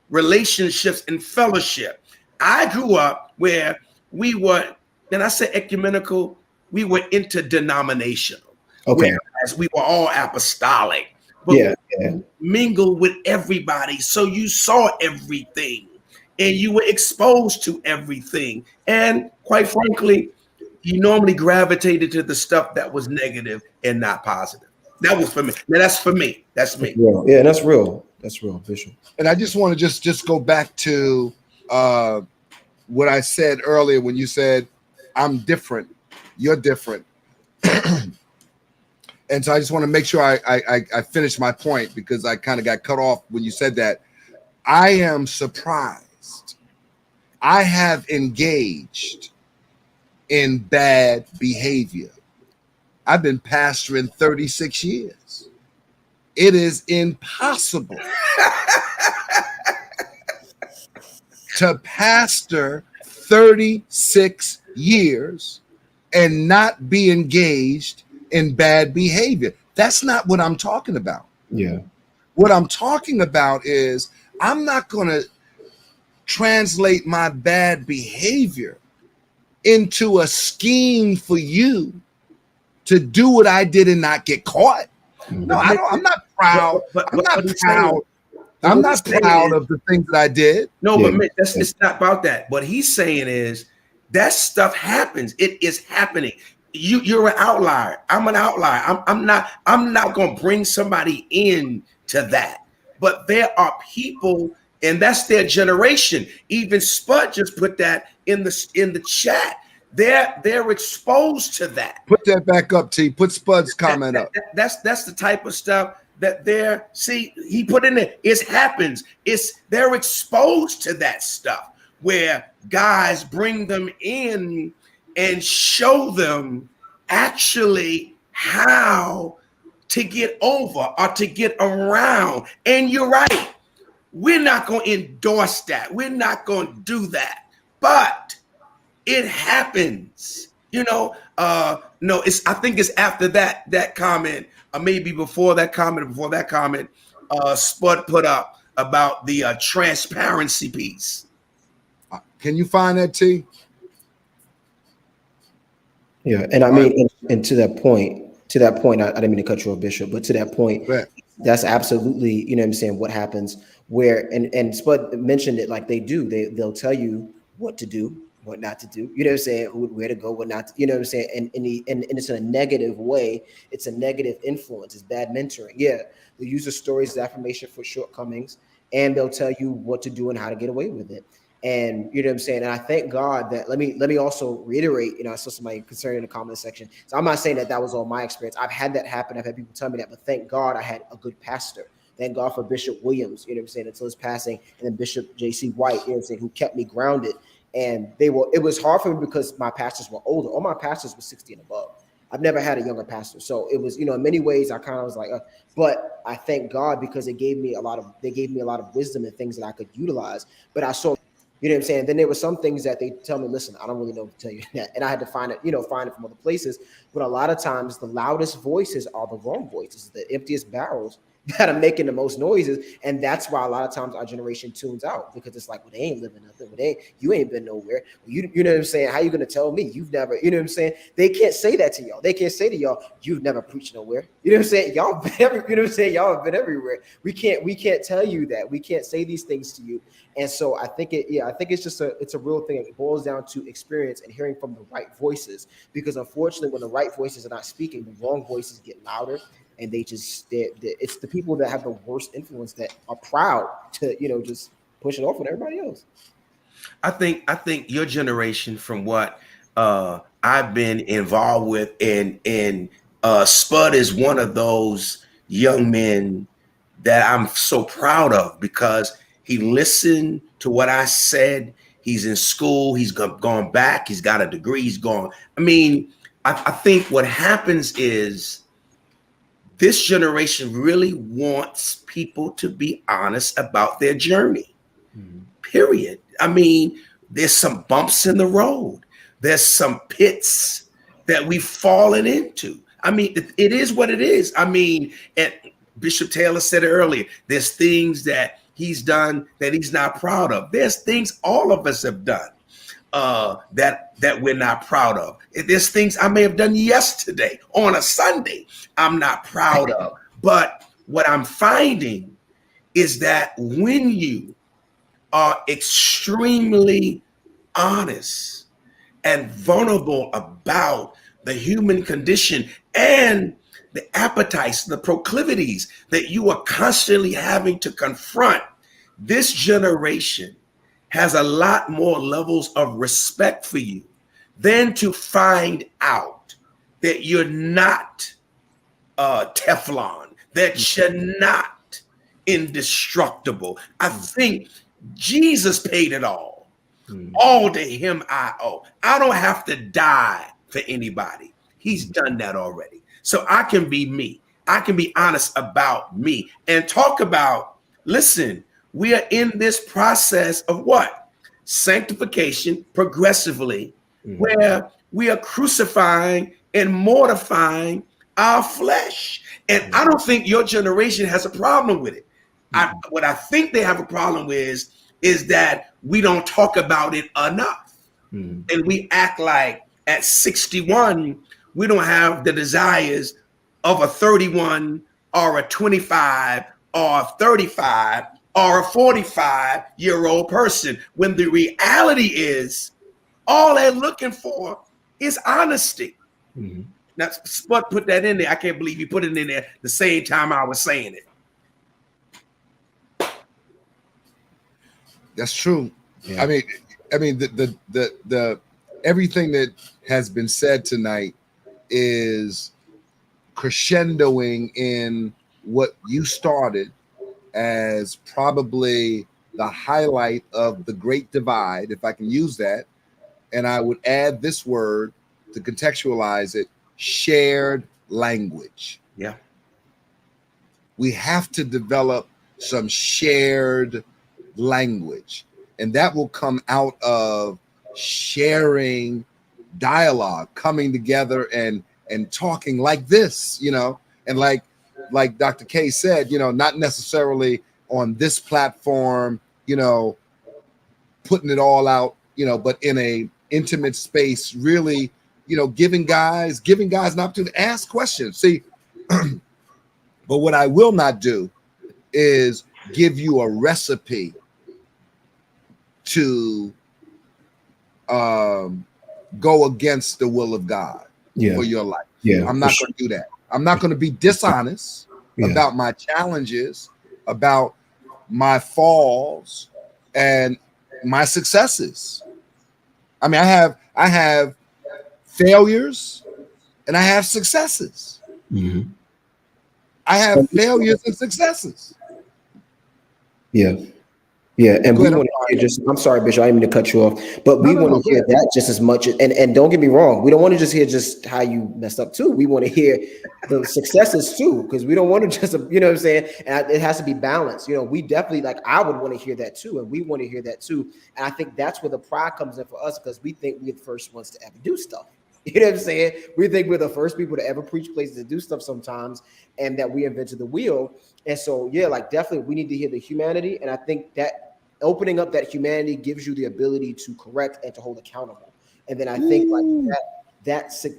relationships and fellowship. I grew up where we were, and I say ecumenical, we were interdenominational. Whereas we were all apostolic. But we mingled with everybody. So you saw everything and you were exposed to everything. And quite frankly, you normally gravitated to the stuff that was negative and not positive. That was for me. Now that's for me. That's me. Yeah, that's real. That's real, Bishop. And I just want to just go back to what I said earlier when you said, I'm different, you're different. And so I just want to make sure I finish my point, because I kind of got cut off when you said that. I am surprised. I have engaged in bad behavior. I've been pastoring 36 years. It is impossible to pastor 36 years and not be engaged in bad behavior. That's not what I'm talking about. What I'm talking about is I'm not going to translate my bad behavior into a scheme for you to do what I did and not get caught. No, I don't. I'm not proud. I'm not proud. I'm not proud of the things that I did. No, but man, it's not about that. What he's saying is that stuff happens. It is happening. You're an outlier. I'm an outlier. I'm not going to bring somebody in to that. But there are people, and that's their generation. Even Spud just put that in the chat. They're exposed to that. Put that back up, T. Put Spud's comment up. That's the type of stuff that he put in there. It happens. They're exposed to that stuff where guys bring them in and show them actually how to get over or to get around. And you're right. We're not going to endorse that. We're not going to do that. But it happens. No, I think it's after that comment, or maybe before that comment, Spud put up about the transparency piece. Can you find that, T? Yeah, and I mean, and to that point, I didn't mean to cut you off, Bishop, but to that point, that's absolutely, you know what I'm saying, what happens where, and Spud mentioned it, like they'll tell you what to do, what not to do, you know what I'm saying, where to go, what not to, you know what I'm saying, and it's in a negative way. It's a negative influence. It's bad mentoring. Yeah, they'll use the stories as affirmation for shortcomings, and they'll tell you what to do and how to get away with it. And you know what I'm saying? And I thank God that let me also reiterate, I saw somebody concerned in the comment section. So I'm not saying that was all my experience. I've had that happen. I've had people tell me that, but thank God I had a good pastor. Thank God for Bishop Williams, you know what I'm saying, until his passing, and then Bishop J.C. White, you know what I'm saying, who kept me grounded. And it was hard for me because my pastors were older. All my pastors were 60 and above. I've never had a younger pastor. So it was, in many ways I kind of was like, but I thank God because they gave me a lot of wisdom and things that I could utilize. But I saw, you know what I'm saying? Then there were some things that they tell me, listen, I don't really know what to tell you that. And I had to find it from other places. But a lot of times the loudest voices are the wrong voices, the emptiest barrels that are making the most noises. And that's why a lot of times our generation tunes out, because it's like, well, they ain't living nothing. Well, you ain't been nowhere. You know what I'm saying? How you going to tell me you've never, you know what I'm saying? They can't say that to y'all. They can't say to y'all, you've never preached nowhere. You know what I'm saying? Y'all been you know what I'm saying? Y'all have been everywhere. We can't tell you that. We can't say these things to you. And so I think it's just it's a real thing. It boils down to experience and hearing from the right voices, because unfortunately, when the right voices are not speaking, the wrong voices get louder, and it's the people that have the worst influence that are proud to, just push it off with everybody else. I think your generation, from what I've been involved with, and Spud is one of those young men that I'm so proud of, because he listened to what I said. He's in school. He's gone back. He's got a degree. He's gone. I mean, I think what happens is this generation really wants people to be honest about their journey, period. I mean, there's some bumps in the road. There's some pits that we've fallen into. I mean, it is what it is. I mean, and Bishop Taylor said it earlier, there's things that he's done that he's not proud of. There's things all of us have done that we're not proud of. There's things I may have done yesterday on a Sunday I'm not proud of. But what I'm finding is that when you are extremely honest and vulnerable about the human condition and the appetites, the proclivities that you are constantly having to confront, this generation has a lot more levels of respect for you than to find out that you're not Teflon, that you're not indestructible. I think Jesus paid it all. All to him I owe. I don't have to die for anybody. He's done that already. So I can be me. I can be honest about me and talk about, listen, we are in this process of what? Sanctification progressively, where we are crucifying and mortifying our flesh. And I don't think your generation has a problem with it. What I think they have a problem with is that we don't talk about it enough. And we act like at 61, we don't have the desires of a 31 or a 25 or a 35 or a 45-year-old person, when the reality is all they're looking for is honesty. Now, Spud put that in there. I can't believe he put it in there the same time I was saying it. That's true. Yeah. I mean, the everything that has been said tonight is crescendoing in what you started as probably the highlight of the Great Divide, if I can use that. And I would add this word to contextualize it: shared language. Yeah. We have to develop some shared language, and that will come out of sharing dialogue, coming together and talking like this, and like Dr. K said, not necessarily on this platform, putting it all out, but in a intimate space, really, giving guys an opportunity to ask questions. See, but what I will not do is give you a recipe to go against the will of God for your life. I'm not going to do that. I'm not going to be dishonest about my challenges, about my falls and my successes. I mean, I have failures and I have successes. I have failures and successes. Yeah. And we want to hear I'm sorry, Bishop, I didn't mean to cut you off, but we want to hear that just as much. And don't get me wrong, we don't want to just hear just how you messed up too. We want to hear the successes too, because we don't want to just, what I'm saying? And it has to be balanced. We definitely, I would want to hear that too. And we want to hear that too. And I think that's where the pride comes in for us, because we think we're the first ones to ever do stuff. You know what I'm saying? We think we're the first people to ever preach places to do stuff sometimes, and that we invented the wheel. And so, definitely we need to hear the humanity. And I think that opening up that humanity gives you the ability to correct and to hold accountable. And then I think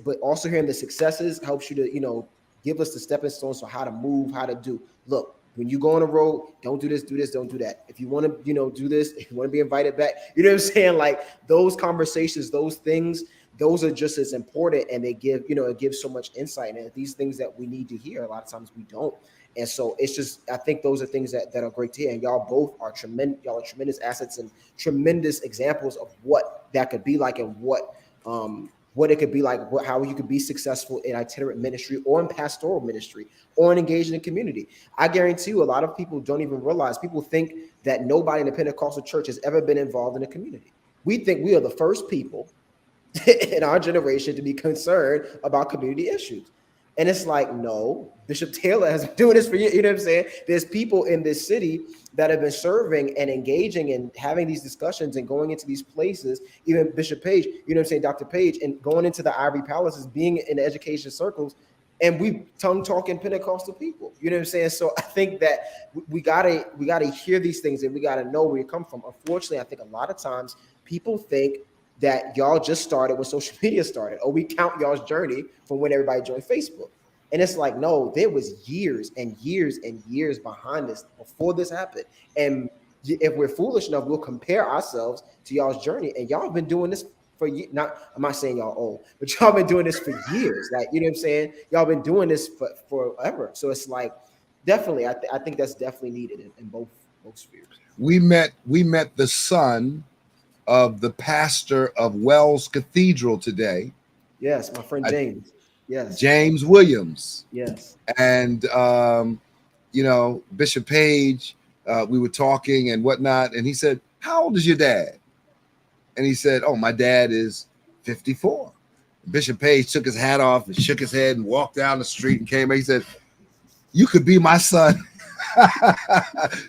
but also hearing the successes helps you to, give us the stepping stones for how to move, how to do. Look, when you go on a road, don't do this, don't do that. If you want to, do this, if you want to be invited back, you know what I'm saying? Like those conversations, those things, those are just as important, and they give, it gives so much insight. And these things that we need to hear, a lot of times we don't. And so it's just, I think those are things that are great to hear. And y'all both are tremendous assets and tremendous examples of what that could be like, and what it could be like, how you could be successful in itinerant ministry or in pastoral ministry or in engaging in community. I guarantee you a lot of people don't even realize, people think that nobody in the Pentecostal church has ever been involved in a community. We think we are the first people in our generation to be concerned about community issues. And it's like, no, Bishop Taylor has been doing this for years. You know what I'm saying? There's people in this city that have been serving and engaging and having these discussions and going into these places. Even Bishop Page, you know what I'm saying, Dr. Page, and going into the Ivory Palaces, being in the education circles, and we tongue talking Pentecostal people. You know what I'm saying? So I think that we gotta hear these things, and we gotta know where you come from. Unfortunately, I think a lot of times people think that y'all just started when social media started, or we count y'all's journey from when everybody joined Facebook. And it's like, no, there was years and years and years behind this before this happened. And if we're foolish enough, we'll compare ourselves to y'all's journey. And y'all have been doing this for years. I'm not saying y'all old, but y'all been doing this for years. Like, you know what I'm saying? Y'all been doing this for forever. So it's like, definitely, I think that's definitely needed in both spheres. We met the son of the pastor of Wells Cathedral today. Yes, my friend James. Yes. James Williams. Yes. And Bishop Page, we were talking and whatnot, and he said, "How old is your dad?" And he said, "Oh, my dad is 54." Bishop Page took his hat off and shook his head and walked down the street and came back. He said, "You could be my son."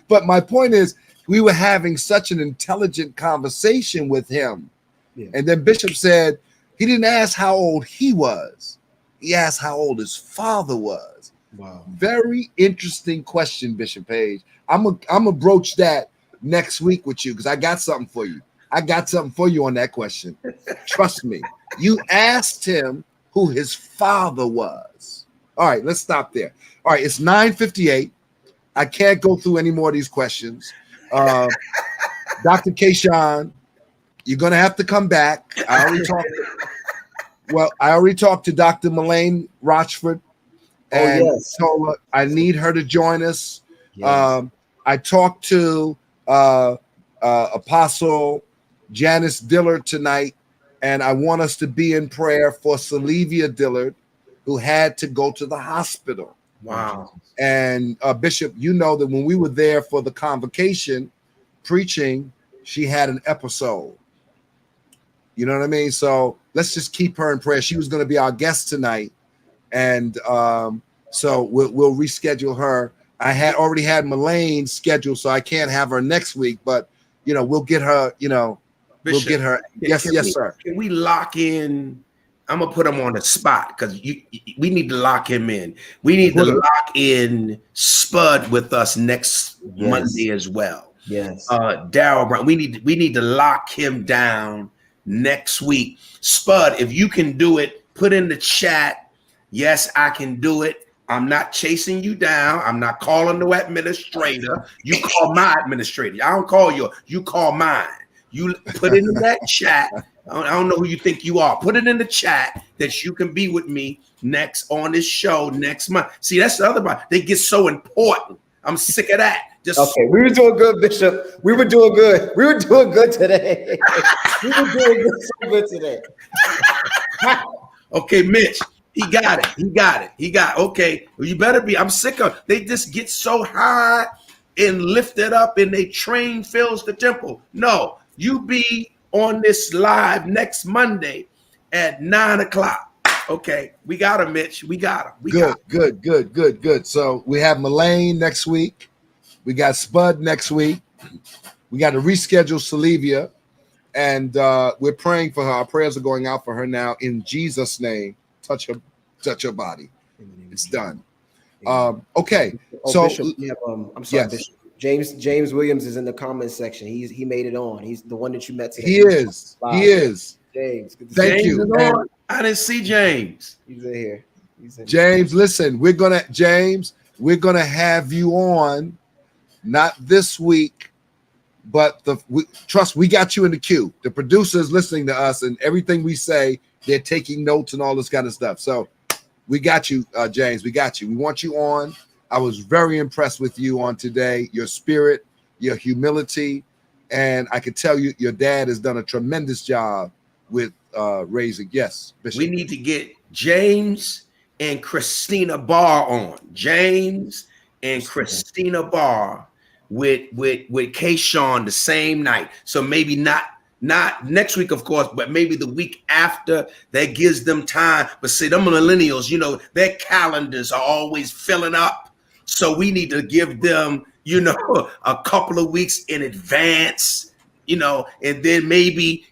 But my point is, we were having such an intelligent conversation with him. Yeah. And then Bishop said he didn't ask how old he was. He asked how old his father was. Wow. Very interesting question, Bishop Page. I'm gonna broach that next week with you, because I got something for you. I got something for you on that question. Trust me. You asked him who his father was. All right, let's stop there. All right, it's 9:58. I can't go through any more of these questions. Dr. Kayshawn, you're gonna have to come back. I already talked to Dr. Melaine Rochford, and told her I need her to join us. Yes. I talked to Apostle Janice Dillard tonight, and I want us to be in prayer for Salivia Dillard, who had to go to the hospital. Wow. And Bishop, you know that when we were there for the convocation preaching, she had an episode. You know what I mean? So let's just keep her in prayer. She was going to be our guest tonight. And so we'll reschedule her. I had already had Melaine scheduled, so I can't have her next week, but we'll get her, Bishop, we'll get her. Yes, sir. Can we lock in? I'm gonna put him on the spot because we need to lock him in. We need to lock in Spud with us next Monday as well. Yes. Darryl Brown. We need to lock him down next week. Spud, if you can do it, put in the chat. Yes, I can do it. I'm not chasing you down. I'm not calling the administrator. You call my administrator. I don't call yours. You call mine. You put it in that chat. I don't know who you think you are. Put it in the chat that you can be with me next on this show next month. See, that's the other part. They get so important. I'm sick of that. Okay, we were doing good, Bishop. We were doing good. We were doing good today. We were doing so good today. Okay, Mitch. He got it. Okay. Well, you better be. I'm sick of. They just get so high and lifted up, and they train fills the temple. No, you be on this live next Monday at 9:00. Okay, we got him, Mitch. We got him. Good. So we have Melaine next week. We got Spud next week. We got to reschedule Salivia, and we're praying for her. Our prayers are going out for her now in Jesus' name. Touch her body. It's done. Okay. So Bishop, I'm sorry, yes. Bishop. James Williams is in the comments section. He made it on. He's the one that you met today. He is. James. Thank you. I didn't see James. He's in here. James, listen, we're gonna have you on, not this week, but trust we got you in the queue. The producer is listening to us, and everything we say, they're taking notes and all this kind of stuff. So we got you, James. We got you. We want you on. I was very impressed with you on today, your spirit, your humility, and I can tell you your dad has done a tremendous job with raising. Yes, Bishop. We need to get James and Christina Barr on. James and Christina Barr with Kayshawn the same night. So maybe not next week, of course, but maybe the week after. That gives them time. But see, them millennials, their calendars are always filling up. So we need to give them, a couple of weeks in advance, and then maybe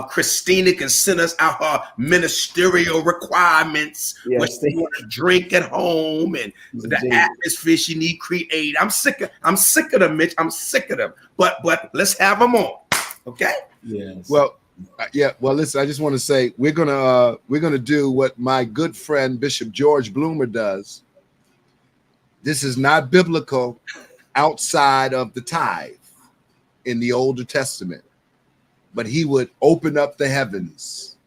Christina can send us out her ministerial requirements. Yes, what she want to drink at home and the atmosphere she need create. I'm sick of them, Mitch. I'm sick of them. But let's have them on. Okay. Yes. Well, Well, listen, I just want to say we're gonna do what my good friend Bishop George Bloomer does. This is not biblical outside of the tithe in the Older Testament, but he would open up the heavens,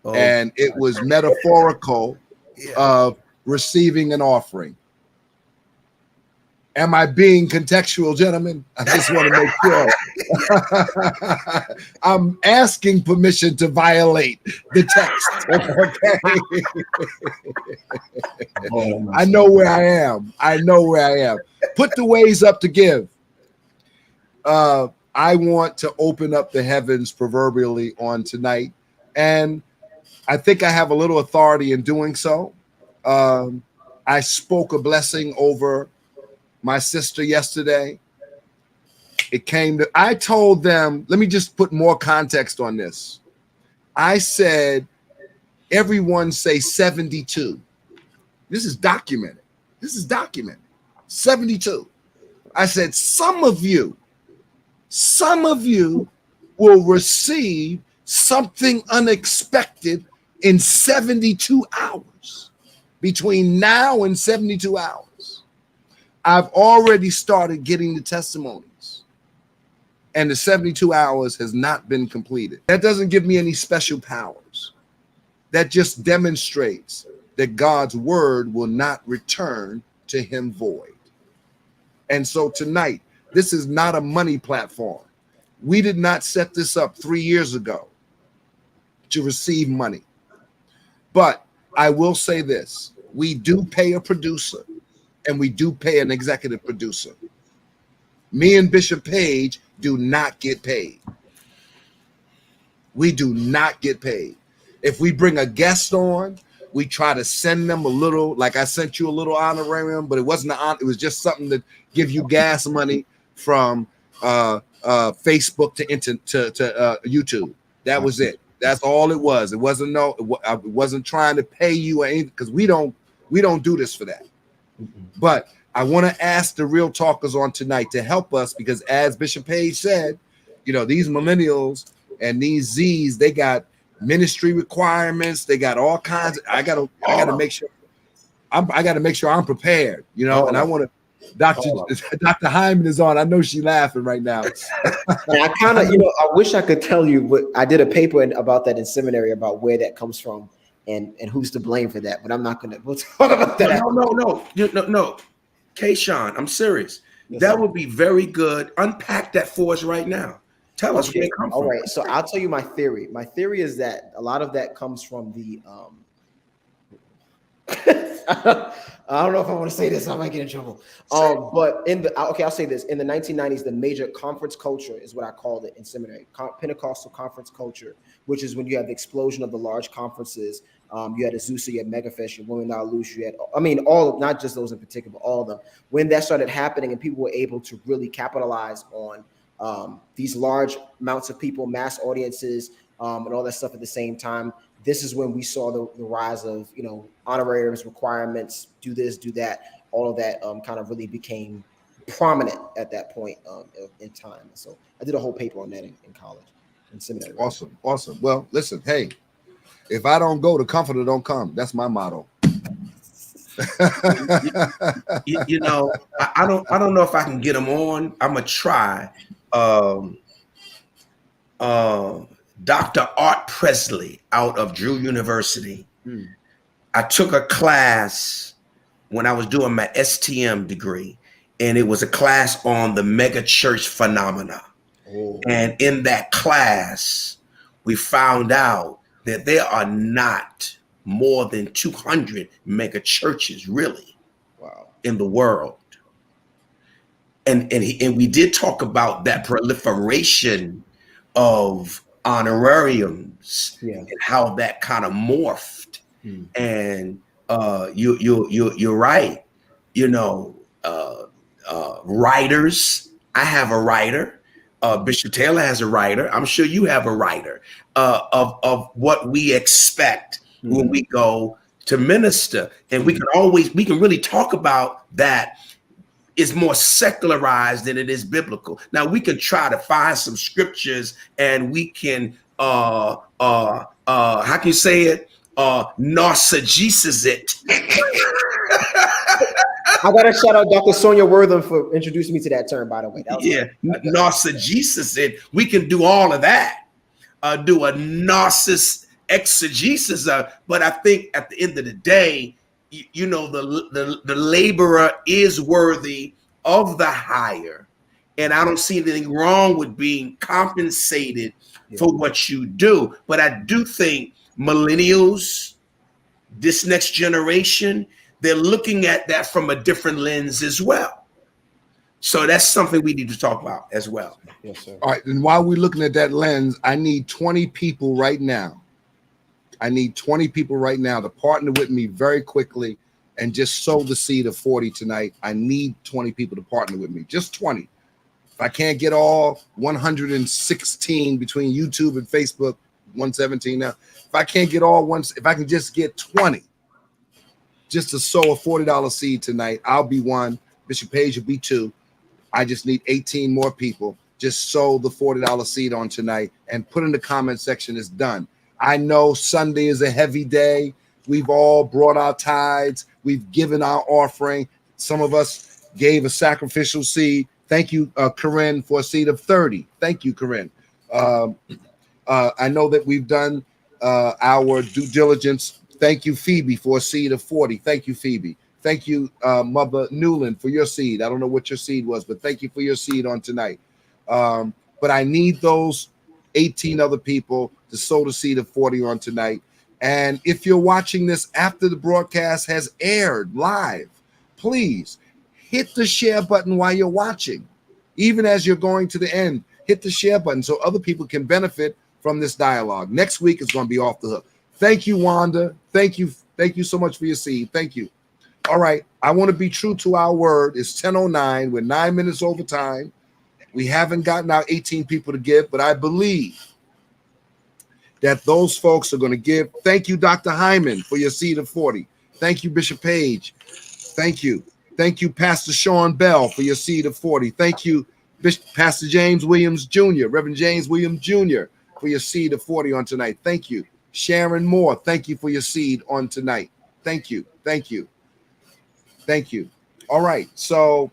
and it was metaphorical of receiving an offering. Am I being contextual, gentlemen? I just want to make sure. I'm asking permission to violate the text. Okay. I know where I am. Put the ways up to give. I want to open up the heavens proverbially on tonight. And I think I have a little authority in doing so. I spoke a blessing over my sister yesterday. I told them, let me just put more context on this. I said, everyone say 72. This is documented. 72. I said, some of you will receive something unexpected in 72 hours. Between now and 72 hours, I've already started getting the testimonies, and the 72 hours has not been completed. That doesn't give me any special powers. That just demonstrates that God's word will not return to him void. And so tonight, this is not a money platform. We did not set this up 3 years ago to receive money. But I will say this, we do pay a producer and we do pay an executive producer. Me and Bishop Page do not get paid. We do not get paid. If we bring a guest on, we try to send them a little, like I sent you a little honorarium, but it wasn't it was just something to give you gas money from Facebook to YouTube. That was it. That's all it was. It wasn't I wasn't trying to pay you or anything, because we don't do this for that. But I want to ask the real talkers on tonight to help us, because as Bishop Page said, these millennials and these Z's, they got ministry requirements. They got all kinds of, I gotta make sure I gotta make sure I'm prepared, and I want to. Dr. Hyman is on. I know she's laughing right now. And I kind of, I wish I could tell you, but I did a paper about that in seminary about where that comes from and who's to blame for that. But I'm not gonna. We'll talk about that. No. Kayshawn, I'm serious. Yes, that sir. would be very good. Unpack that for us right now. Tell us where it comes from. All right. So I'll tell you my theory. My theory is that a lot of that comes from the. I don't know if I want to say this. I might get in trouble. But I'll say this. In the 1990s, the major conference culture is what I called it in seminary. Pentecostal conference culture, which is when you have the explosion of the large conferences. You had Azusa, you had Megafest, you had Women Now Loose, you had, not just those in particular, but all of them. When that started happening and people were able to really capitalize on these large amounts of people, mass audiences, and all that stuff at the same time, this is when we saw the rise of, honorariums, requirements, do this, do that. All of that kind of really became prominent at that point in time. So I did a whole paper on that in college, in seminary. Awesome. Well, listen, hey, if I don't go, the comforter don't come. That's my motto. I don't know if I can get them on. I'm gonna try. Dr. Art Presley out of Drew University. I took a class when I was doing my STM degree, and it was a class on the mega church phenomena. Oh. And in that class, we found out that there are not more than 200 mega churches really in the world. And we did talk about that proliferation of honorariums and how that kind of morphed. And you're right. Writers. I have a writer. Bishop Taylor has a writer. I'm sure you have a writer of what we expect when we go to minister. And we can really talk about that. Is more secularized than it is biblical. Now we can try to find some scriptures and we can how can you say it? Narcigesis it. I gotta shout out Dr. Sonia Wortham for introducing me to that term, by the way. Narcigesis it. We can do all of that. Do a narciss exegesis, but I think at the end of the day, the laborer is worthy of the hire, and I don't see anything wrong with being compensated for what you do. But I do think millennials, this next generation, they're looking at that from a different lens as well. So that's something we need to talk about as well. Yes, sir. All right, and while we're looking at that lens, I need 20 people right now. I need 20 people right now to partner with me very quickly and just sow the seed of 40 tonight. I need 20 people to partner with me, just 20. If I can't get all 116 between YouTube and Facebook, 117 now. If I can't get all if I can just get 20, just to sow a $40 seed tonight, I'll be one. Bishop Page will be two. I just need 18 more people. just sow the $40 seed on tonight and put in the comment section, it's done. I know Sunday is a heavy day. We've all brought our tithes. We've given our offering. Some of us gave a sacrificial seed. Thank you, Corinne, for a seed of 30. Thank you, Corinne. I know that we've done our due diligence. Thank you, Phoebe, for a seed of 40. Thank you, Phoebe. Thank you, Mother Newland, for your seed. I don't know what your seed was, but thank you for your seed on tonight. But I need those 18 other people to sow the seed of 40 on tonight. And if you're watching this after the broadcast has aired live, please hit the share button while you're watching. Even as you're going to the end, hit the share button so other people can benefit from this dialogue. Next week is going to be off the hook. Thank you, Wanda. Thank you. Thank you so much for your seed. Thank you. All right. I want to be true to our word. It's 10:09. We're 9 minutes over time. We haven't gotten our 18 people to give, but I believe that those folks are going to give. Thank you, Dr. Hyman, for your seed of 40. Thank you, Bishop Page. Thank you. Thank you, Pastor Sean Bell, for your seed of 40. Thank you, Pastor James Williams Jr., Reverend James Williams Jr., for your seed of 40 on tonight. Thank you. Sharon Moore, thank you for your seed on tonight. Thank you. Thank you. Thank you. All right. So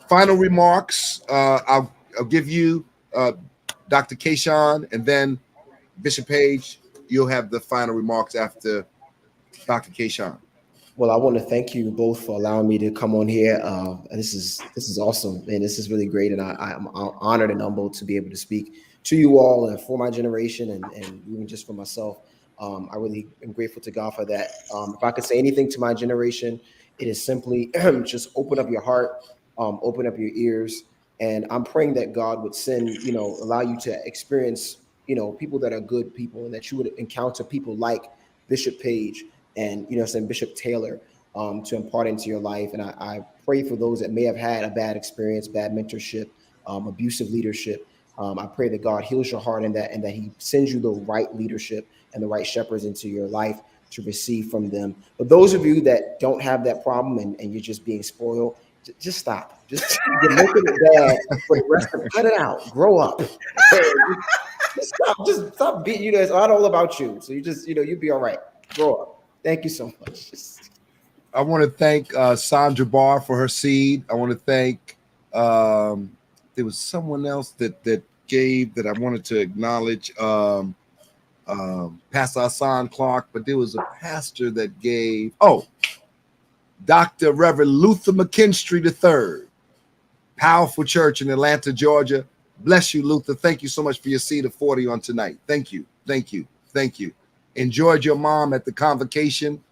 final remarks. I'll give you Dr. Kayshawn, and then Bishop Page, you'll have the final remarks after Dr. Kayshawn. Well, I want to thank you both for allowing me to come on here. This is awesome, and this is really great, and I'm honored and humbled to be able to speak to you all and for my generation, and even just for myself. I really am grateful to God for that. If I could say anything to my generation, it is simply just open up your heart, open up your ears, and I'm praying that God would send, allow you to experience, people that are good people, and that you would encounter people like Bishop Page and, send Bishop Taylor to impart into your life. And I pray for those that may have had a bad experience, bad mentorship, abusive leadership. I pray that God heals your heart and that He sends you the right leadership and the right shepherds into your life to receive from them. But those of you that don't have that problem and you're just being spoiled, just stop. Just you're making it bad for the rest of it. Cut it out. Grow up. Just stop beating it's not all about you. So you just, you'll be all right. Grow up. Thank you so much. I want to thank Sandra Barr for her seed. I want to thank there was someone else that gave that I wanted to acknowledge, Pastor Hassan Clark, but there was a pastor that gave, Dr. Reverend Luther McKinstry III, powerful church in Atlanta, Georgia. Bless you, Luther. Thank you so much for your seed of 40 on tonight. Thank you. Thank you. Thank you. Enjoyed your mom at the convocation.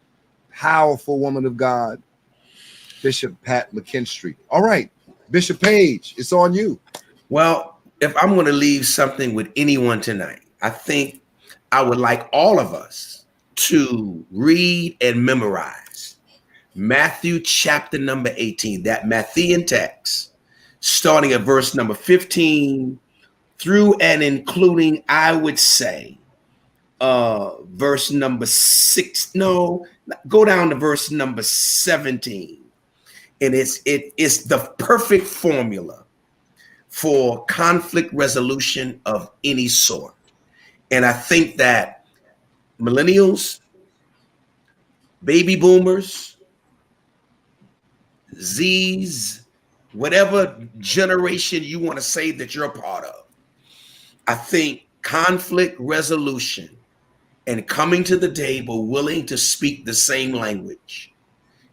Powerful woman of God, Bishop Pat McKinstry. All right, Bishop Page, it's on you. Well, if I'm going to leave something with anyone tonight, I think I would like all of us to read and memorize Matthew chapter number 18, that Matthean text, starting at verse number 15 through and including, I would say, verse number 6. No, go down to verse number 17. And it's the perfect formula for conflict resolution of any sort. And I think that millennials, baby boomers, Z's, whatever generation you want to say that you're a part of, I think conflict resolution and coming to the table willing to speak the same language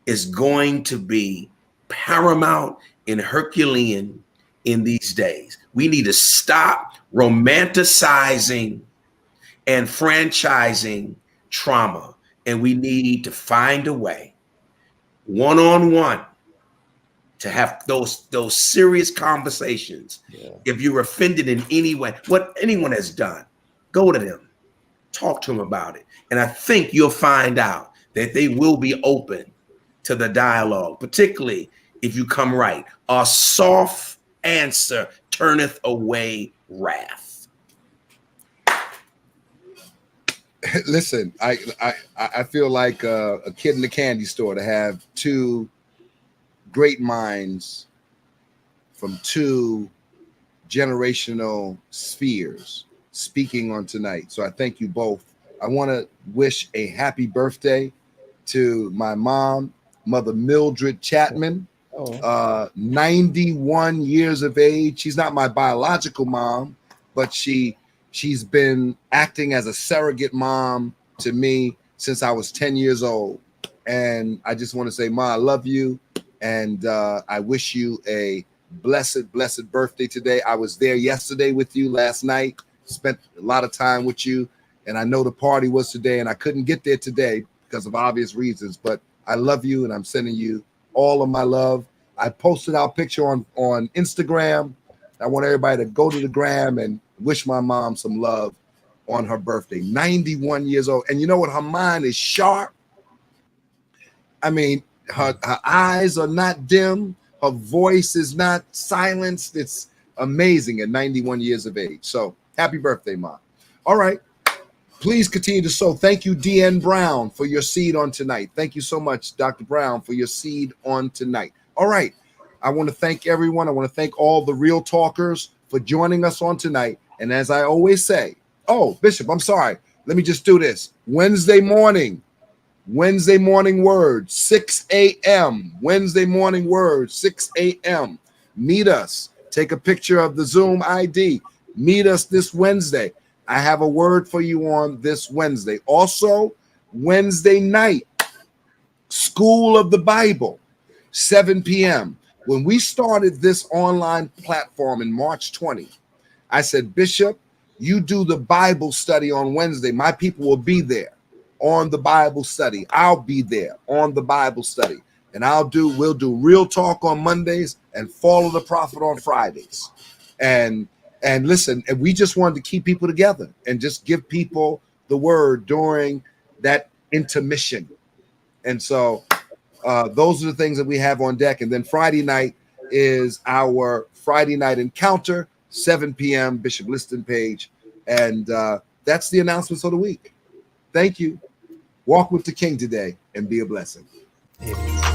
is going to be paramount and Herculean in these days. We need to stop romanticizing and franchising trauma, and we need to find a way, one-on-one, to have those serious conversations. Yeah. If you're offended in any way, what anyone has done, go to them, talk to them about it. And I think you'll find out that they will be open to the dialogue, particularly if you come right. A soft answer turneth away wrath. Listen, I feel like a kid in the candy store to have two great minds from two generational spheres speaking on tonight. So I thank you both. I want to wish a happy birthday to my mom, Mother Mildred Chapman, 91 years of age. She's not my biological mom, but she's been acting as a surrogate mom to me since I was 10 years old. And I just want to say, Ma, I love you. And I wish you a blessed birthday today. I was there yesterday with you, last night, spent a lot of time with you. And I know the party was today, and I couldn't get there today because of obvious reasons, but I love you, and I'm sending you all of my love. I posted our picture on Instagram. I want everybody to go to the gram and wish my mom some love on her birthday. 91 years old. And you know what? Her mind is sharp. I mean, her eyes are not dim. Her voice is not silenced. It's amazing at 91 years of age. So happy birthday, Mom. All right. Please continue to sow. Thank you, DN Brown, for your seed on tonight. Thank you so much, Dr. Brown, for your seed on tonight. All right. I want to thank everyone. I want to thank all the real talkers for joining us on tonight. And as I always say, oh, Bishop, I'm sorry. Let me just do this. Wednesday morning word, 6 a.m. Wednesday morning word, 6 a.m. Meet us. Take a picture of the Zoom ID. Meet us this Wednesday. I have a word for you on this Wednesday. Also, Wednesday night, School of the Bible, 7 p.m. When we started this online platform in March 20, I said, Bishop, you do the Bible study on Wednesday. My people will be there on the Bible study. I'll be there on the Bible study. And we'll do Real Talk on Mondays and Follow the Prophet on Fridays. And listen, and we just wanted to keep people together and just give people the word during that intermission. And so those are the things that we have on deck. And then Friday night is our Friday night encounter, 7 p.m., Bishop Liston page. And that's the announcements of the week. Thank you. Walk with the King today and be a blessing. Amen.